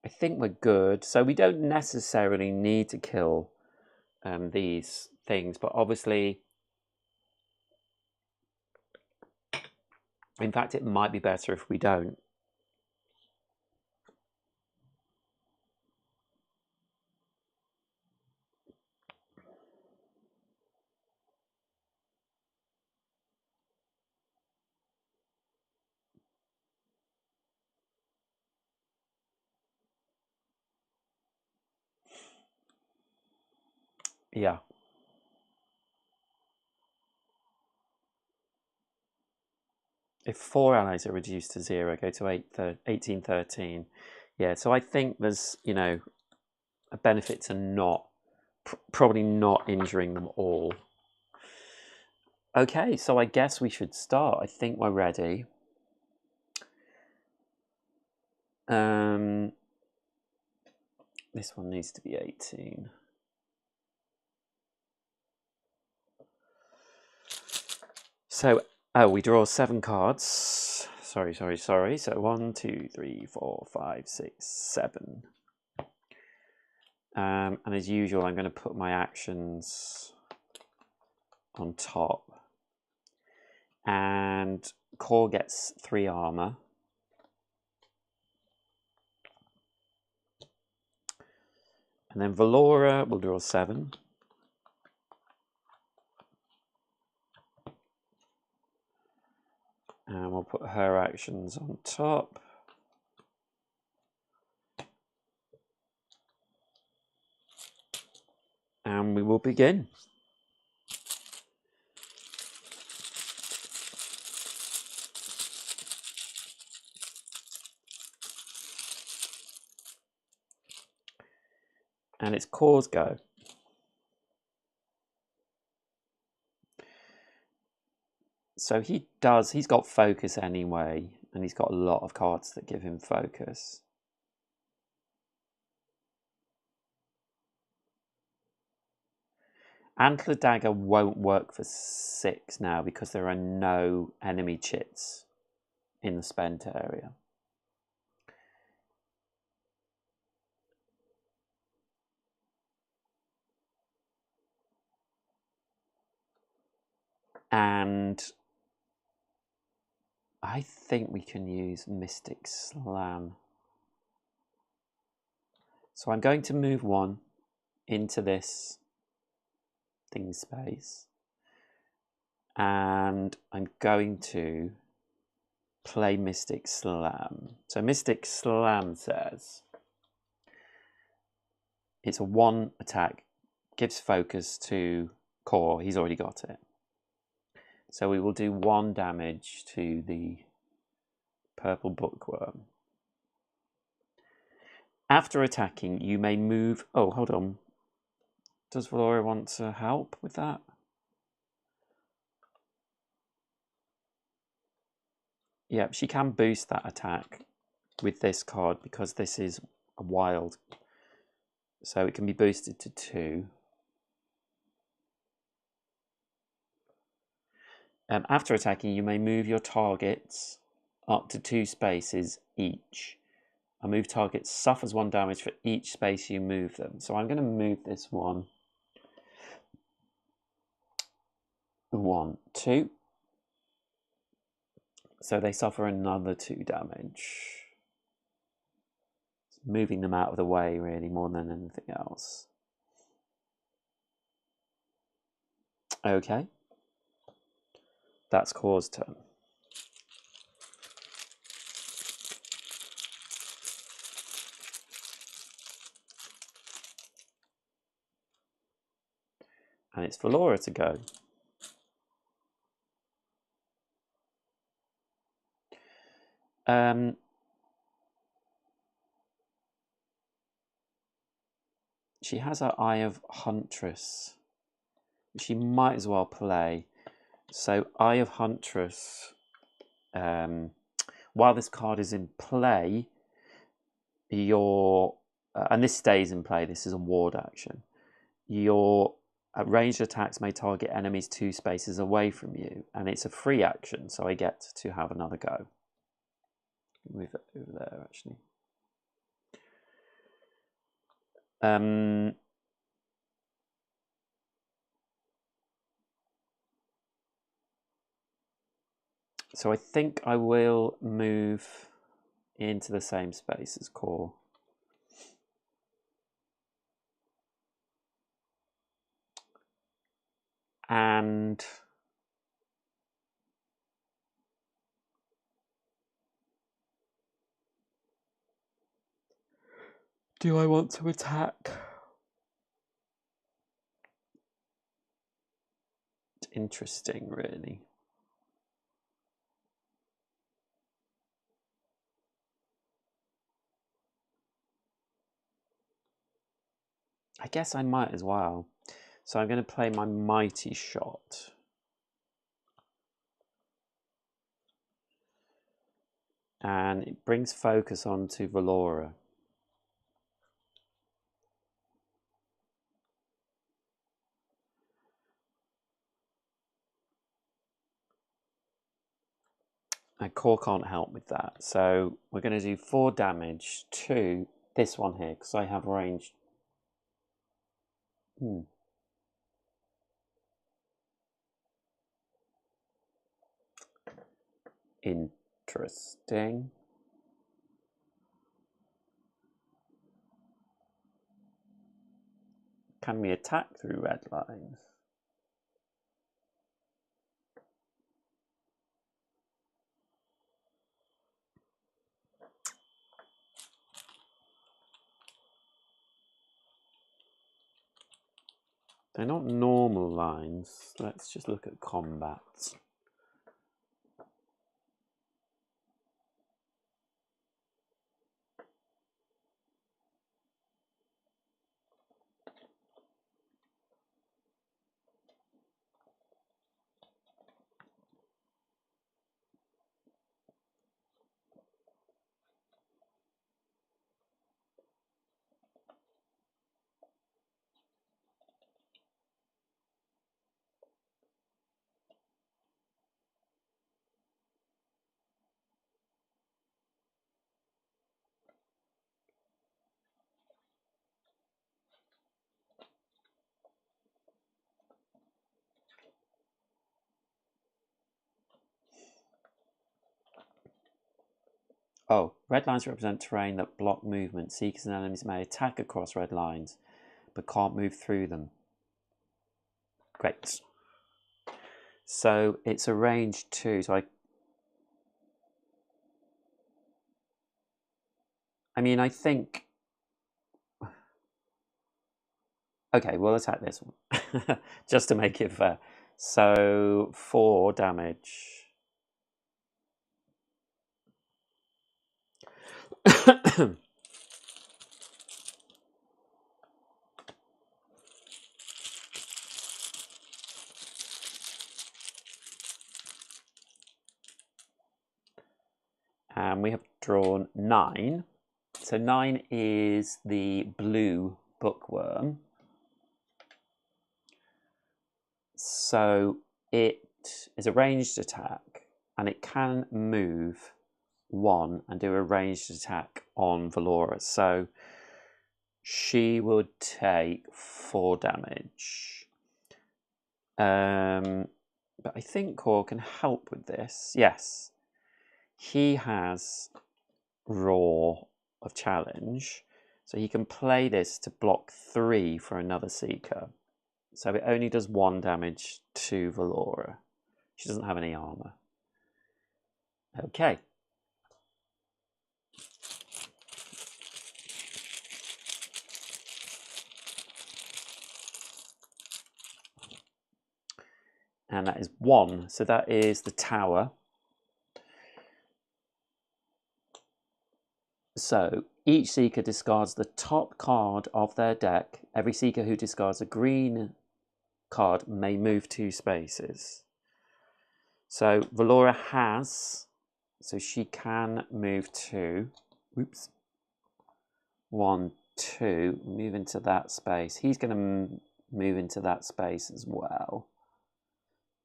I think we're good. So we don't necessarily need to kill these things, but obviously, in fact, it might be better if we don't. Yeah. If 4 allies are reduced to 0, go to 18, 13. Yeah, so I think there's, a benefit to probably not injuring them all. Okay, so I guess we should start. I think we're ready. This one needs to be 18. So, we draw 7 cards. Sorry. So 1, 2, 3, 4, 5, 6, 7. And as usual, I'm going to put my actions on top. And Core gets 3 armor. And then Valora will draw 7. And we'll put her actions on top. And we will begin. And it's Core's go. So he's got focus anyway, and he's got a lot of cards that give him focus. Antler Dagger won't work for 6 now because there are no enemy chits in the spent area. And I think we can use Mystic Slam. So I'm going to move 1 into this thing space. And I'm going to play Mystic Slam. So Mystic Slam says it's a 1 attack, gives focus to Core. He's already got it. So we will do 1 damage to the purple bookworm. After attacking, you may move... Oh, hold on. Does Valora want to help with that? Yeah, she can boost that attack with this card because this is a wild. So it can be boosted to 2. After attacking, you may move your targets up to 2 spaces each. A move target suffers 1 damage for each space you move them. So I'm going to move this one. 1, 2. So they suffer another 2 damage. moving them out of the way, really, more than anything else. Okay. That's Cor's turn. And it's for Laura to go. She has her Eye of Huntress. She might as well play. So Eye of Huntress, while this card is in play, and this stays in play, this is a ward action, your ranged attacks may target enemies 2 spaces away from you, and it's a free action, so I get to have another go. Move it over there, actually. So I think I will move into the same space as Core. And do I want to attack? It's interesting, really. I guess I might as well. So I'm going to play my Mighty Shot. And it brings focus onto Valora. And Core can't help with that. So we're going to do 4 damage to this one here, because I have range. Interesting. Can we attack through red lines? They're not normal lines. Let's just look at combat. Oh, red lines represent terrain that block movement. Seekers and enemies may attack across red lines, but can't move through them. Great. So it's a range 2. So I mean, I think. Okay, we'll attack this one just to make it fair. So 4 damage. And we have drawn 9. So 9 is the blue bookworm. So it is a ranged attack, and it can move 1 and do a ranged attack on Valora. So she would take 4 damage. But I think Core can help with this. Yes. He has Raw of challenge. So he can play this to block 3 for another Seeker. So it only does 1 damage to Valora. She doesn't have any armor. Okay. And that is 1. So that is the tower. So each Seeker discards the top card of their deck. Every Seeker who discards a green card may move 2 spaces. So Valora has, so she can move 2. Oops. 1, 2. Move into that space. He's going to move into that space as well.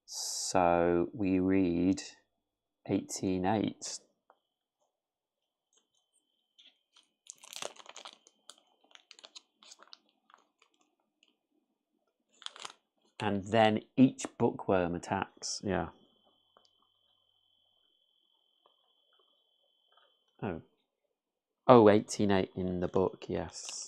So we read 18-8. And then each bookworm attacks. Yeah. Oh. Oh, 18-8 in the book, yes.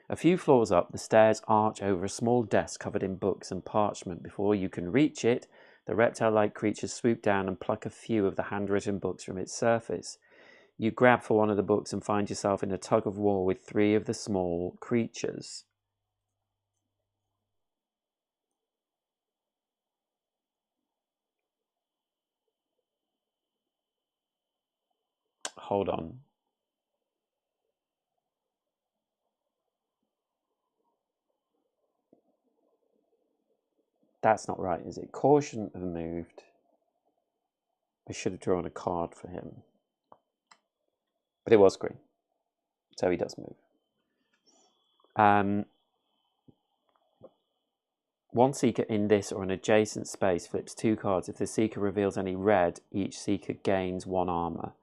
A few floors up, the stairs arch over a small desk covered in books and parchment. Before you can reach it, the reptile-like creatures swoop down and pluck a few of the handwritten books from its surface. You grab for one of the books and find yourself in a tug-of-war with 3 of the small creatures. Hold on. That's not right, is it? Core shouldn't have moved. I should have drawn a card for him. But it was green. So he does move. One Seeker in this or an adjacent space flips 2 cards. If the Seeker reveals any red, each Seeker gains 1 armor.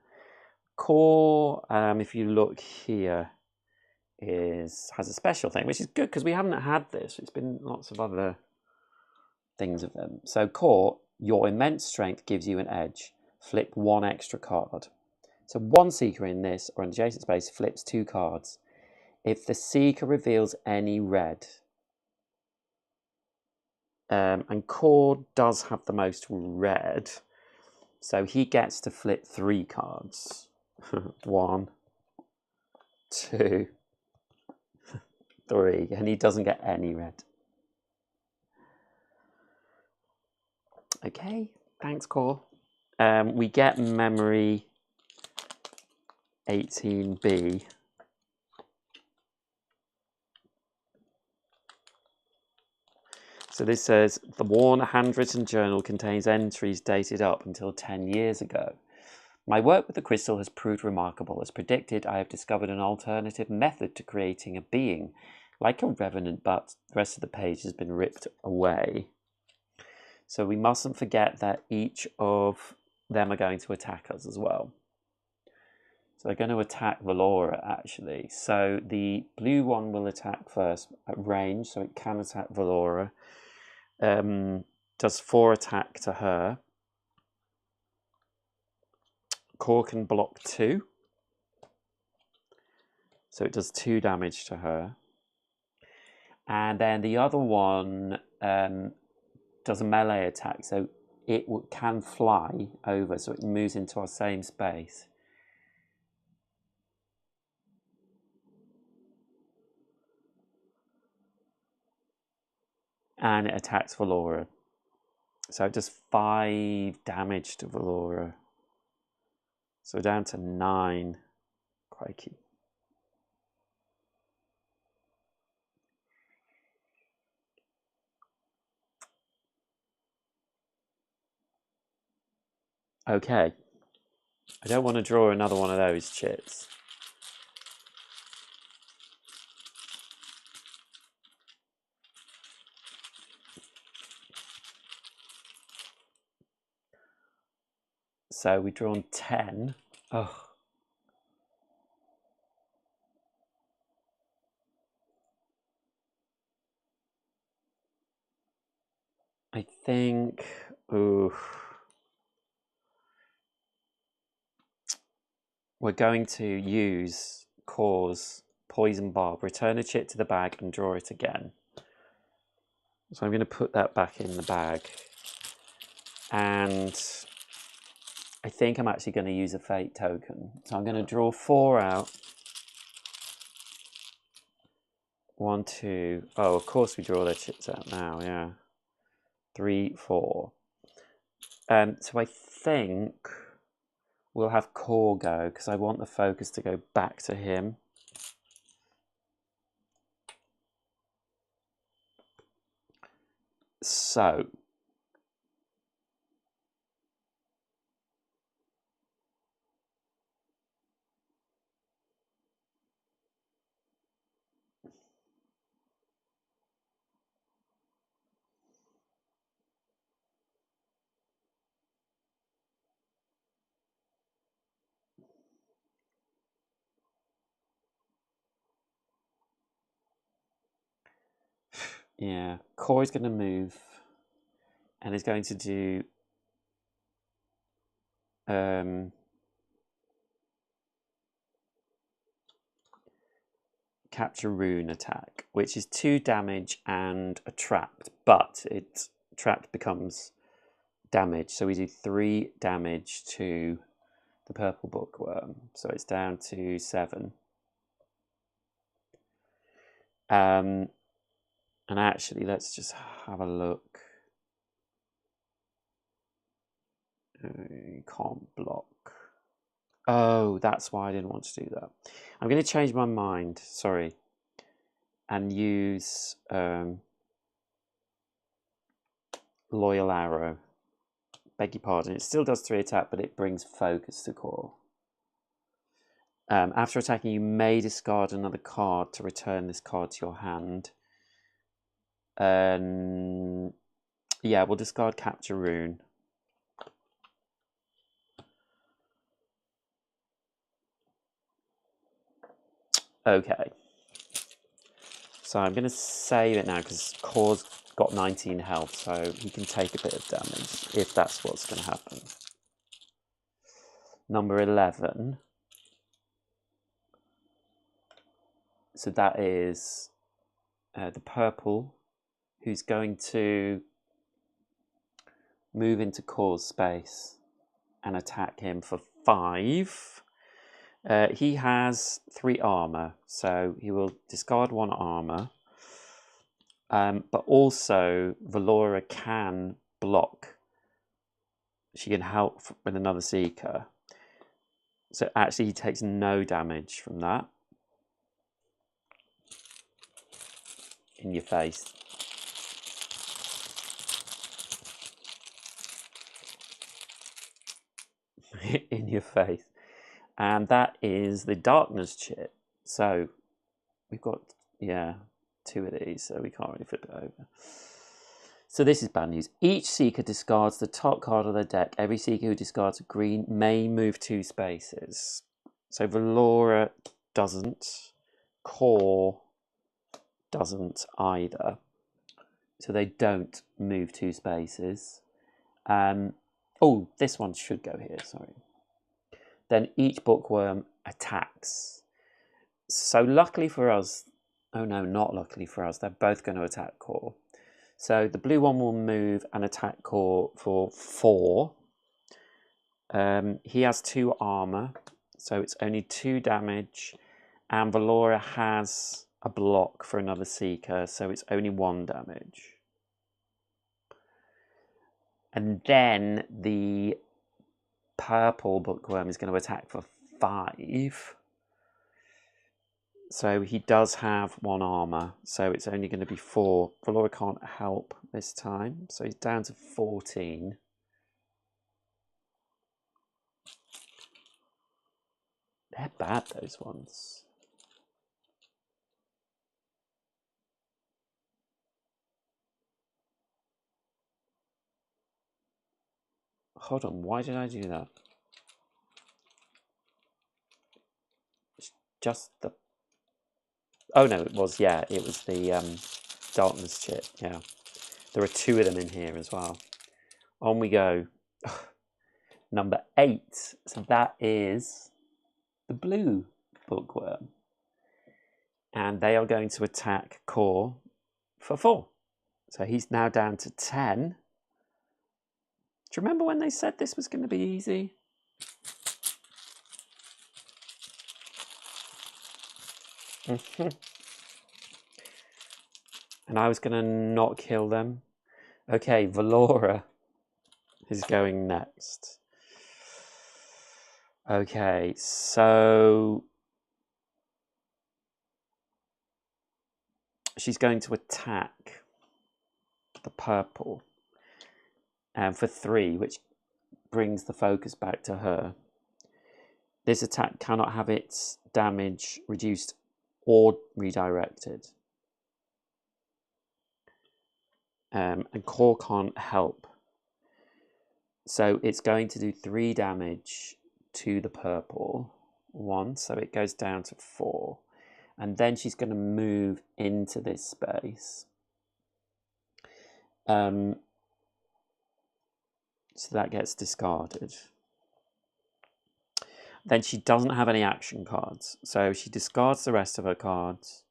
Core, if you look here, has a special thing, which is good because we haven't had this. It's been lots of other things of them. So Core, your immense strength gives you an edge. Flip 1 extra card. So one Seeker in this or an adjacent space flips 2 cards. If the Seeker reveals any red, and Core does have the most red, so he gets to flip 3 cards. 1, 2, 3, and he doesn't get any red. Okay, thanks, Core. We get memory 18B. So this says, the worn handwritten journal contains entries dated up until 10 years ago. My work with the crystal has proved remarkable. As predicted, I have discovered an alternative method to creating a being, like a revenant, but the rest of the page has been ripped away. So we mustn't forget that each of them are going to attack us as well. So they're going to attack Valora, actually. So the blue one will attack first at range, so it can attack Valora. Does 4 attack to her. Core can block 2. So it does 2 damage to her. And then the other one does a melee attack. So it can fly over, so it moves into our same space. And it attacks Valora. So it does 5 damage to Valora. So down to 9. Crikey. Okay. I don't want to draw another one of those chits. So we've drawn 10. Oh. think... Ooh. We're going to use Cause Poison Barb. Return a chip to the bag and draw it again. So I'm going to put that back in the bag. And I think I'm actually going to use a fate token. So I'm going to draw 4 out. 1, 2. Oh, of course we draw their chips out now, yeah. 3, 4. So I think we'll have Core go, because I want the focus to go back to him. So... yeah, Core is going to move and is going to do Capture Rune attack, which is 2 damage and a trapped, but it trapped becomes damage, so we do 3 damage to the purple bookworm, so it's down to 7. And actually, let's just have a look. You can't block. Oh, that's why I didn't want to do that. I'm going to change my mind, sorry, and use Loyal Arrow. Beg your pardon, it still does 3 attack, but it brings focus to Core. After attacking, you may discard another card to return this card to your hand. Yeah, we'll discard Capture Rune. Okay. So I'm going to save it now because Core's got 19 health, so he can take a bit of damage if that's what's going to happen. Number 11. So that is the purple, who's going to move into Core's space and attack him for 5. He has 3 armor, so he will discard 1 armor. But also, Valora can block. She can help with another Seeker. So actually, he takes no damage from that. In your face. In your face. And that is the darkness chip. So we've got, yeah, 2 of these, so we can't really flip it over. So this is bad news. Each Seeker discards the top card of their deck. Every Seeker who discards a green may move 2 spaces. So Valora doesn't. Core doesn't either. So they don't move 2 spaces. Oh, this one should go here, sorry. Then each bookworm attacks. So luckily for us, oh no, not luckily for us, they're both going to attack Core. So the blue one will move and attack Core for 4. He has 2 armor, so it's only 2 damage. And Valora has a block for another Seeker, so it's only 1 damage. And then the purple bookworm is going to attack for 5. So he does have 1 armor, so it's only going to be 4. Valora can't help this time, so he's down to 14. They're bad, those ones. Hold on, why did I do that? It's just the... Oh no, it was, yeah, it was the darkness chip, yeah. There are 2 of them in here as well. On we go. Number 8. So that is the blue bookworm. And they are going to attack Core for 4. So he's now down to 10. Do you remember when they said this was going to be easy? And I was going to not kill them. Okay, Valora is going next. Okay, so she's going to attack the purple for 3, which brings the focus back to her. This attack cannot have its damage reduced or redirected. And Core can't help. So it's going to do 3 damage to the purple. 1, so it goes down to 4. And then she's going to move into this space. So that gets discarded. Then she doesn't have any action cards. So she discards the rest of her cards.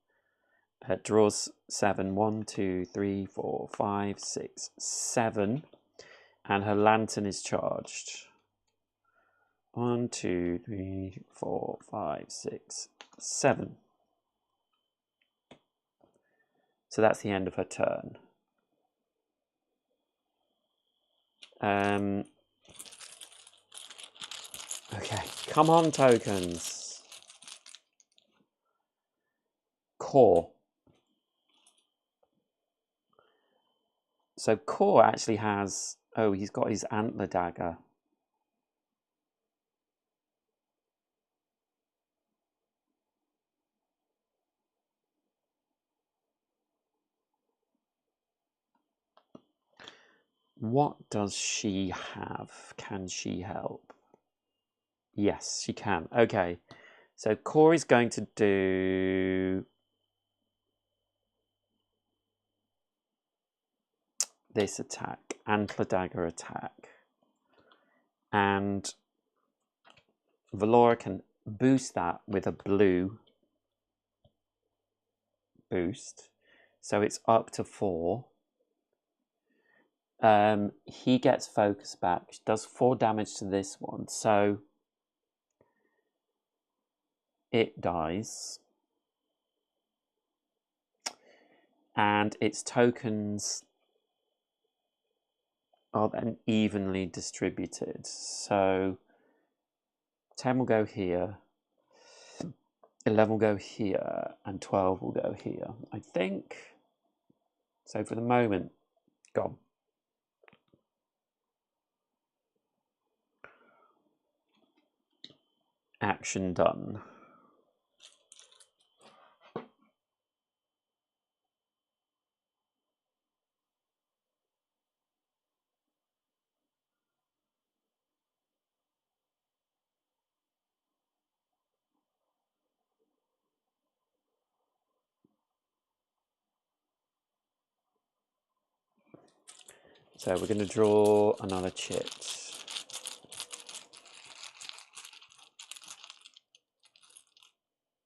Draws 7. 1, 2, 3, 4, 5, 6, 7. And her lantern is charged. 1, 2, 3, 4, 5, 6, 7. So that's the end of her turn. Okay, come on, tokens. Core. So Core actually has... Oh, he's got his antler dagger. What does she have? Can she help? Yes, she can. Okay. So Core is going to do this attack, antler dagger attack. And Valora can boost that with a blue boost. So it's up to 4. He gets focus back, which does 4 damage to this one. So it dies. And its tokens are then evenly distributed. So 10 will go here, 11 will go here, and 12 will go here, I think. So for the moment, gone. Action done. So we're going to draw another chit.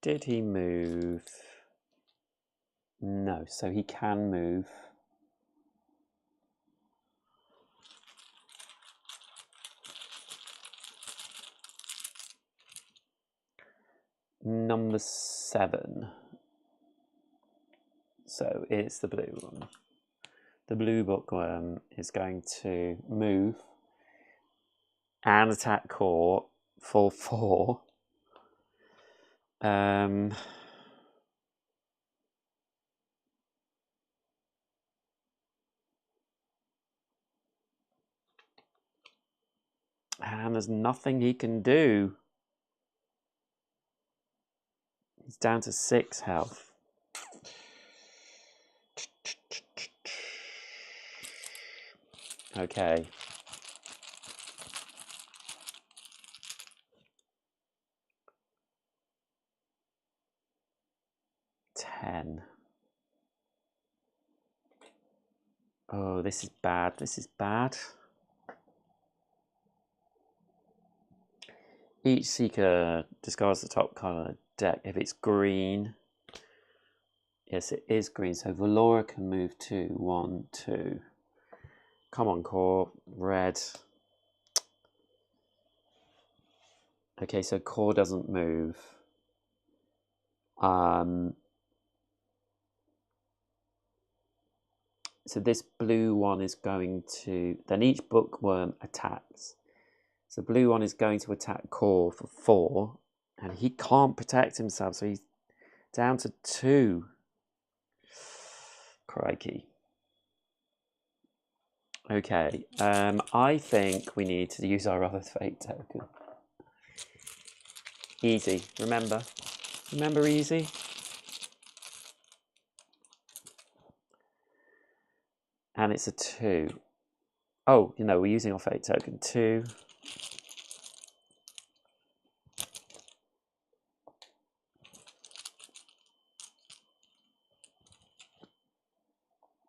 Did he move? No, so he can move. Number 7. So it's the blue one. The blue bookworm is going to move and attack Core for 4. And there's nothing he can do. He's down to 6 health. Okay. Oh, this is bad. This is bad. Each seeker discards the top card of the deck if it's green. Yes, it is green. So Valora can move 2. 1, 2. Come on, core. Red. Okay, so core doesn't move. So this blue one is going to... Then each bookworm attacks. So the blue one is going to attack core for 4. And he can't protect himself, so he's down to 2. Crikey. Okay, I think we need to use our other fate token. Easy, remember? Remember easy? And it's a 2. Oh, you know, we're using our fate token. 2.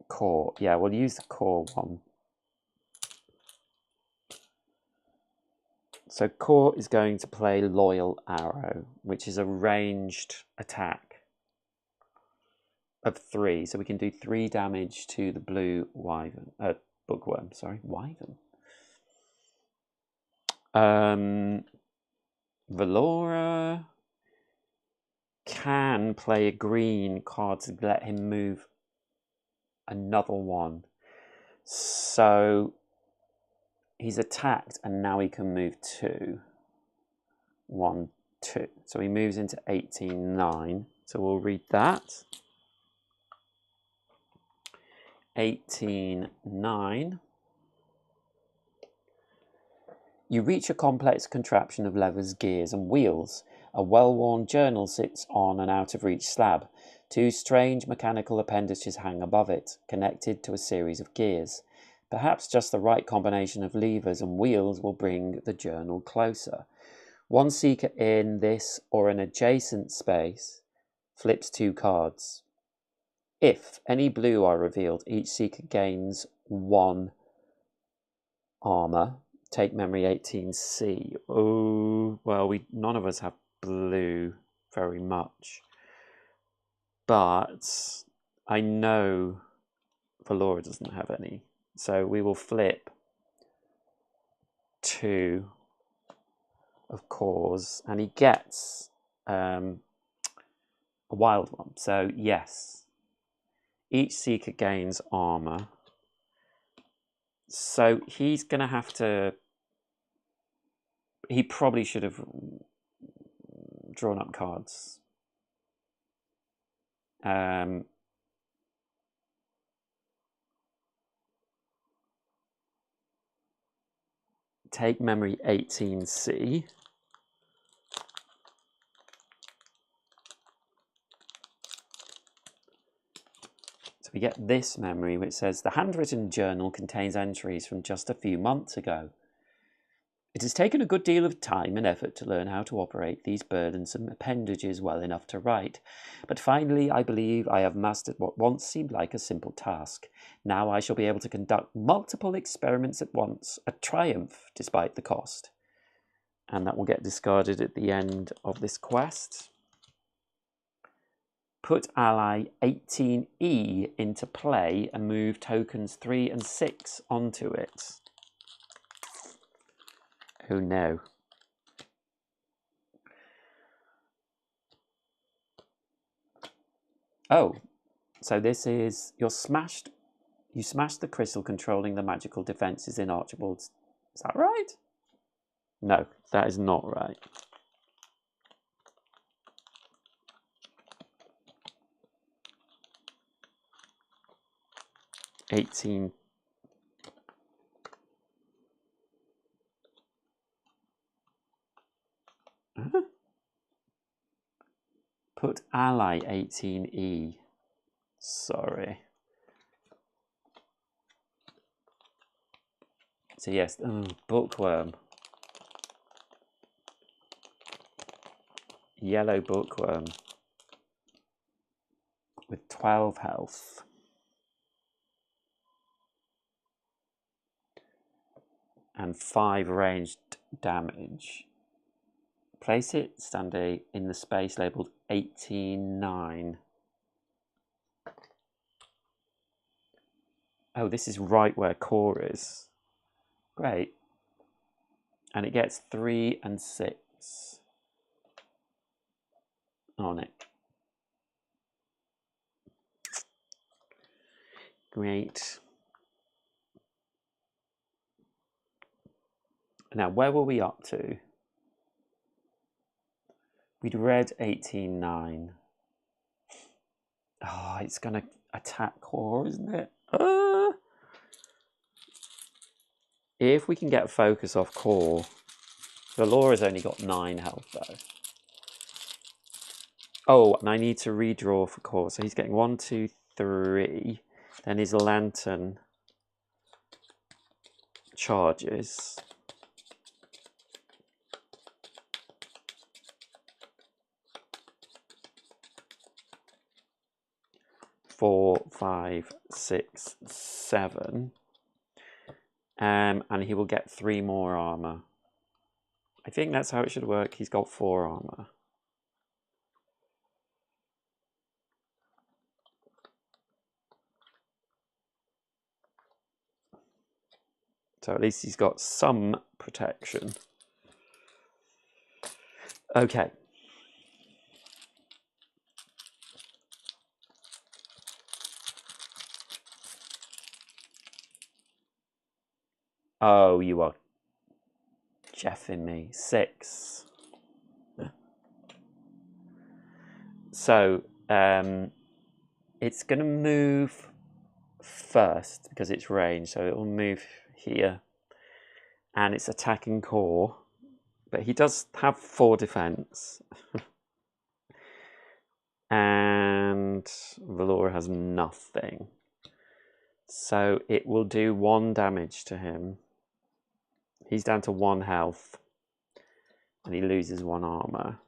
Core. Yeah, we'll use the core one. So core is going to play Loyal Arrow, which is a ranged attack of 3. So we can do 3 damage to the blue wyvern, bookworm. Sorry, wyvern. Valora can play a green card to let him move another one. So he's attacked and now he can move 2. 1, 2. So he moves into 18, 9. So we'll read that. 18, 9. You reach a complex contraption of levers, gears, and wheels. A well-worn journal sits on an out-of-reach slab. 2 strange mechanical appendages hang above it, connected to a series of gears. Perhaps just the right combination of levers and wheels will bring the journal closer. One seeker in this or an adjacent space flips 2 cards. If any blue are revealed, each seeker gains 1 armor. Take memory 18C. Oh, well, none of us have blue very much. But I know Valora doesn't have any. So we will flip 2 of cores, and he gets a wild one. So yes, each seeker gains armor. So he's going to have to... He probably should have drawn up cards. Take memory 18C. So we get this memory which says, the handwritten journal contains entries from just a few months ago. It has taken a good deal of time and effort to learn how to operate these burdensome appendages well enough to write, but finally I believe I have mastered what once seemed like a simple task. Now I shall be able to conduct multiple experiments at once, a triumph despite the cost. And that will get discarded at the end of this quest. Put ally 18E into play and move tokens 3 and 6 onto it. Oh no. Oh, so this is, you smashed the crystal controlling the magical defenses in Archibald's. Is that right? No, that is not right. Eighteen. Huh? Put ally 18E. Sorry. So yes, bookworm. Yellow bookworm. With 12 health. and 5 ranged damage. Place it standing in the space labelled 18-9. Oh, this is right where core is. Great. And it gets 3 and 6 on it. Great. Now, where were we up to? We'd read 18-9. Oh, it's going to attack core, isn't it? If we can get focus off core, Valora's only got 9 health though. Oh, and I need to redraw for core. So he's getting 1, 2, 3. Then his lantern charges. 4, 5, 6, 7. And he will get 3 more armor. I think that's how it should work. He's got 4 armor. So at least he's got some protection. Okay. Oh, you are jeffing me. 6. So, it's going to move first because it's range. So it will move here. And it's attacking core. But he does have 4 defense. And Valora has nothing. So it will do 1 damage to him. He's down to 1 health. And he loses 1 armor.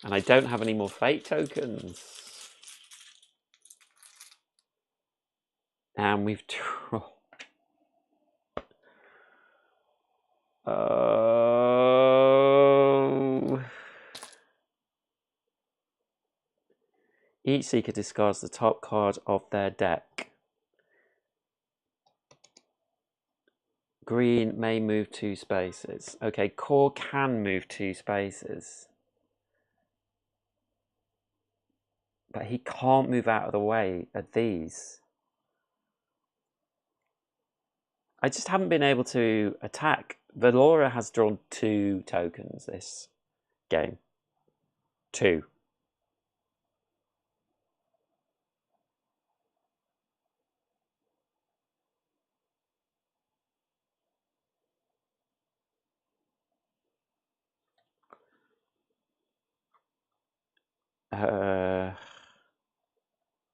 And I don't have any more fate tokens. And we've each seeker discards the top card of their deck. Green may move 2 spaces. Okay, core can move 2 spaces. But he can't move out of the way of these. I just haven't been able to attack. Valora has drawn 2 tokens this game. 2.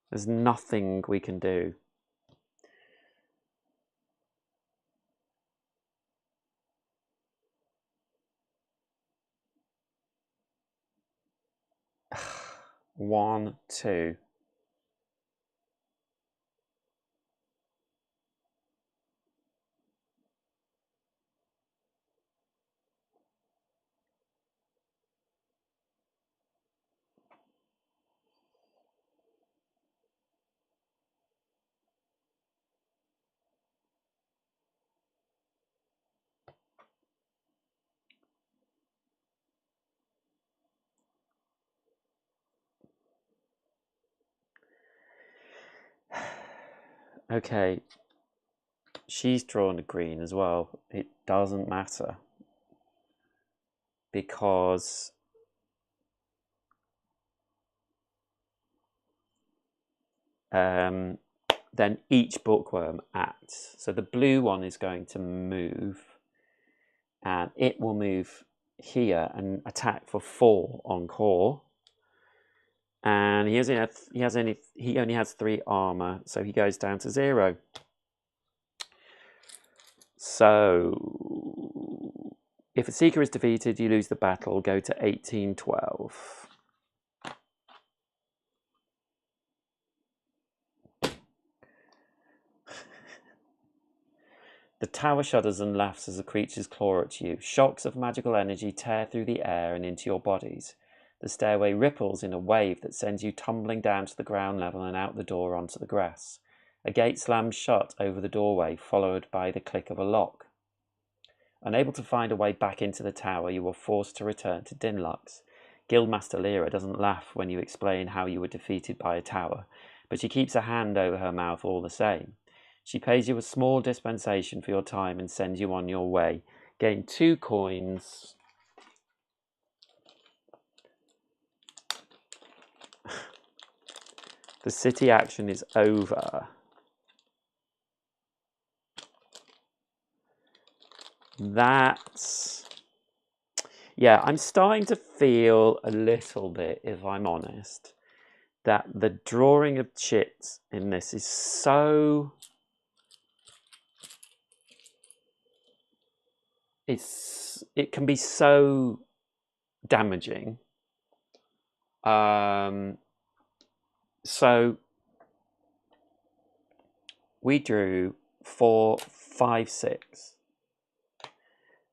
There's nothing we can do. One, 2. Okay, she's drawn a green as well. It doesn't matter because then each bookworm acts. So the blue one is going to move, and it will move here and attack for 4 on core. And he only has 3 armor, so he goes down to 0. So if a seeker is defeated, you lose the battle. Go to 18-12. The tower shudders and laughs as the creatures claw at you. Shocks of magical energy tear through the air and into your bodies. The stairway ripples in a wave that sends you tumbling down to the ground level and out the door onto the grass. A gate slams shut over the doorway, followed by the click of a lock. Unable to find a way back into the tower, you are forced to return to Dinlux. Guildmaster Lyra doesn't laugh when you explain how you were defeated by a tower, but she keeps a hand over her mouth all the same. She pays you a small dispensation for your time and sends you on your way. Gain 2 coins. The city action is over. That's... yeah, I'm starting to feel a little bit, if I'm honest, that the drawing of chits in this is so... it can be so damaging. So we drew 4, 5, 6,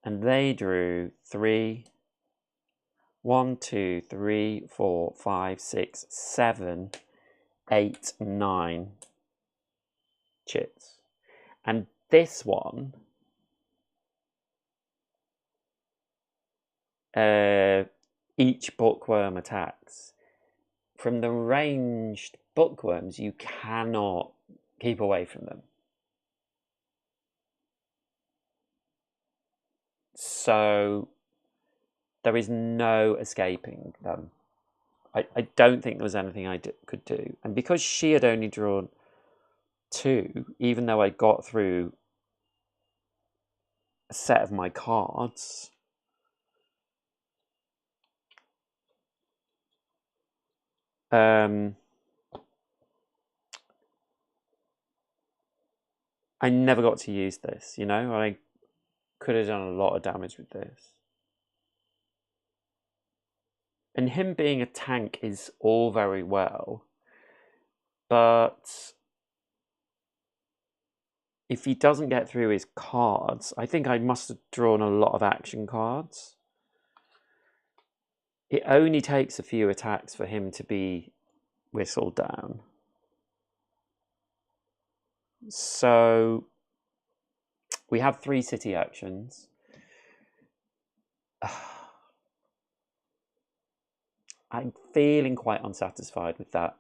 and they drew 3, 1, 2, 3, 4, 5, 6, 7, 8, 9 chits. And this one, each bookworm attacks. From the ranged bookworms, you cannot keep away from them. So there is no escaping them. I don't think there was anything I could do. And because she had only drawn 2, even though I got through a set of my cards, I never got to use this, you know? I could have done a lot of damage with this. And him being a tank is all very well, but if he doesn't get through his cards, I think I must have drawn a lot of action cards. It only takes a few attacks for him to be whistled down. So we have 3 city actions. I'm feeling quite unsatisfied with that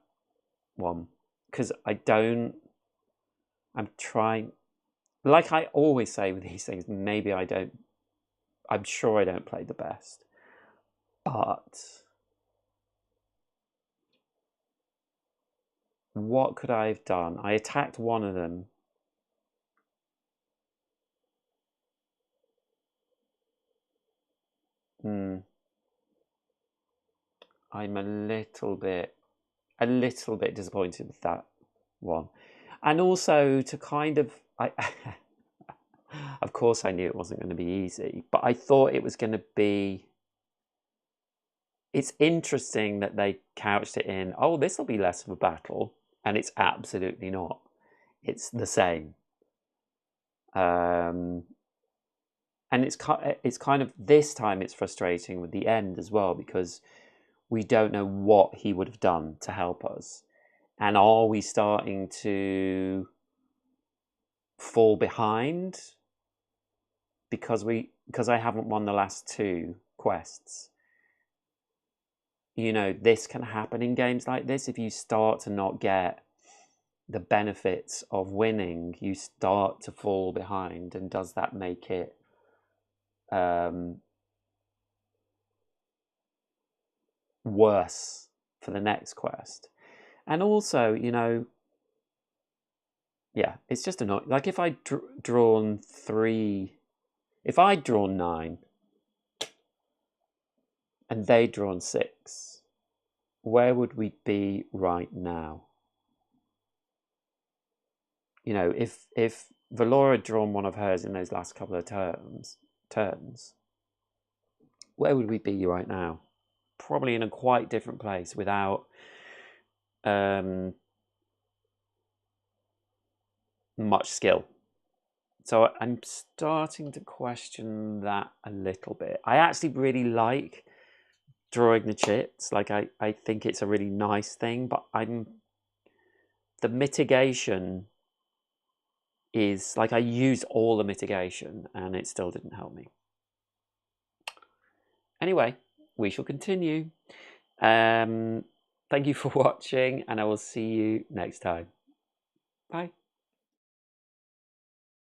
one because I'm trying, like I always say with these things, maybe I'm sure I don't play the best, but what could I have done? I attacked one of them. I'm a little bit disappointed with that one. And also to kind of, of course I knew it wasn't going to be easy, but I thought it was going to be, it's interesting that they couched it in, oh, this will be less of a battle, and it's absolutely not. It's the same. And it's kind of, this time it's frustrating with the end as well, because we don't know what he would have done to help us. And are we starting to fall behind because I haven't won the last 2 quests? You know, this can happen in games like this. If you start to not get the benefits of winning, you start to fall behind. And does that make it worse for the next quest? And also, you know, yeah, it's just annoying. Like if I'd drawn 3, if I'd drawn 9 and they'd drawn 6, where would we be right now? You know, if Valora had drawn one of hers in those last couple of turns, where would we be right now? Probably in a quite different place without much skill So I'm starting to question that a little bit. I actually really like drawing the chips. Like I think it's a really nice thing, but the mitigation is like I used all the mitigation and it still didn't help me. Anyway, we shall continue. Thank you for watching, and I will see you next time. Bye.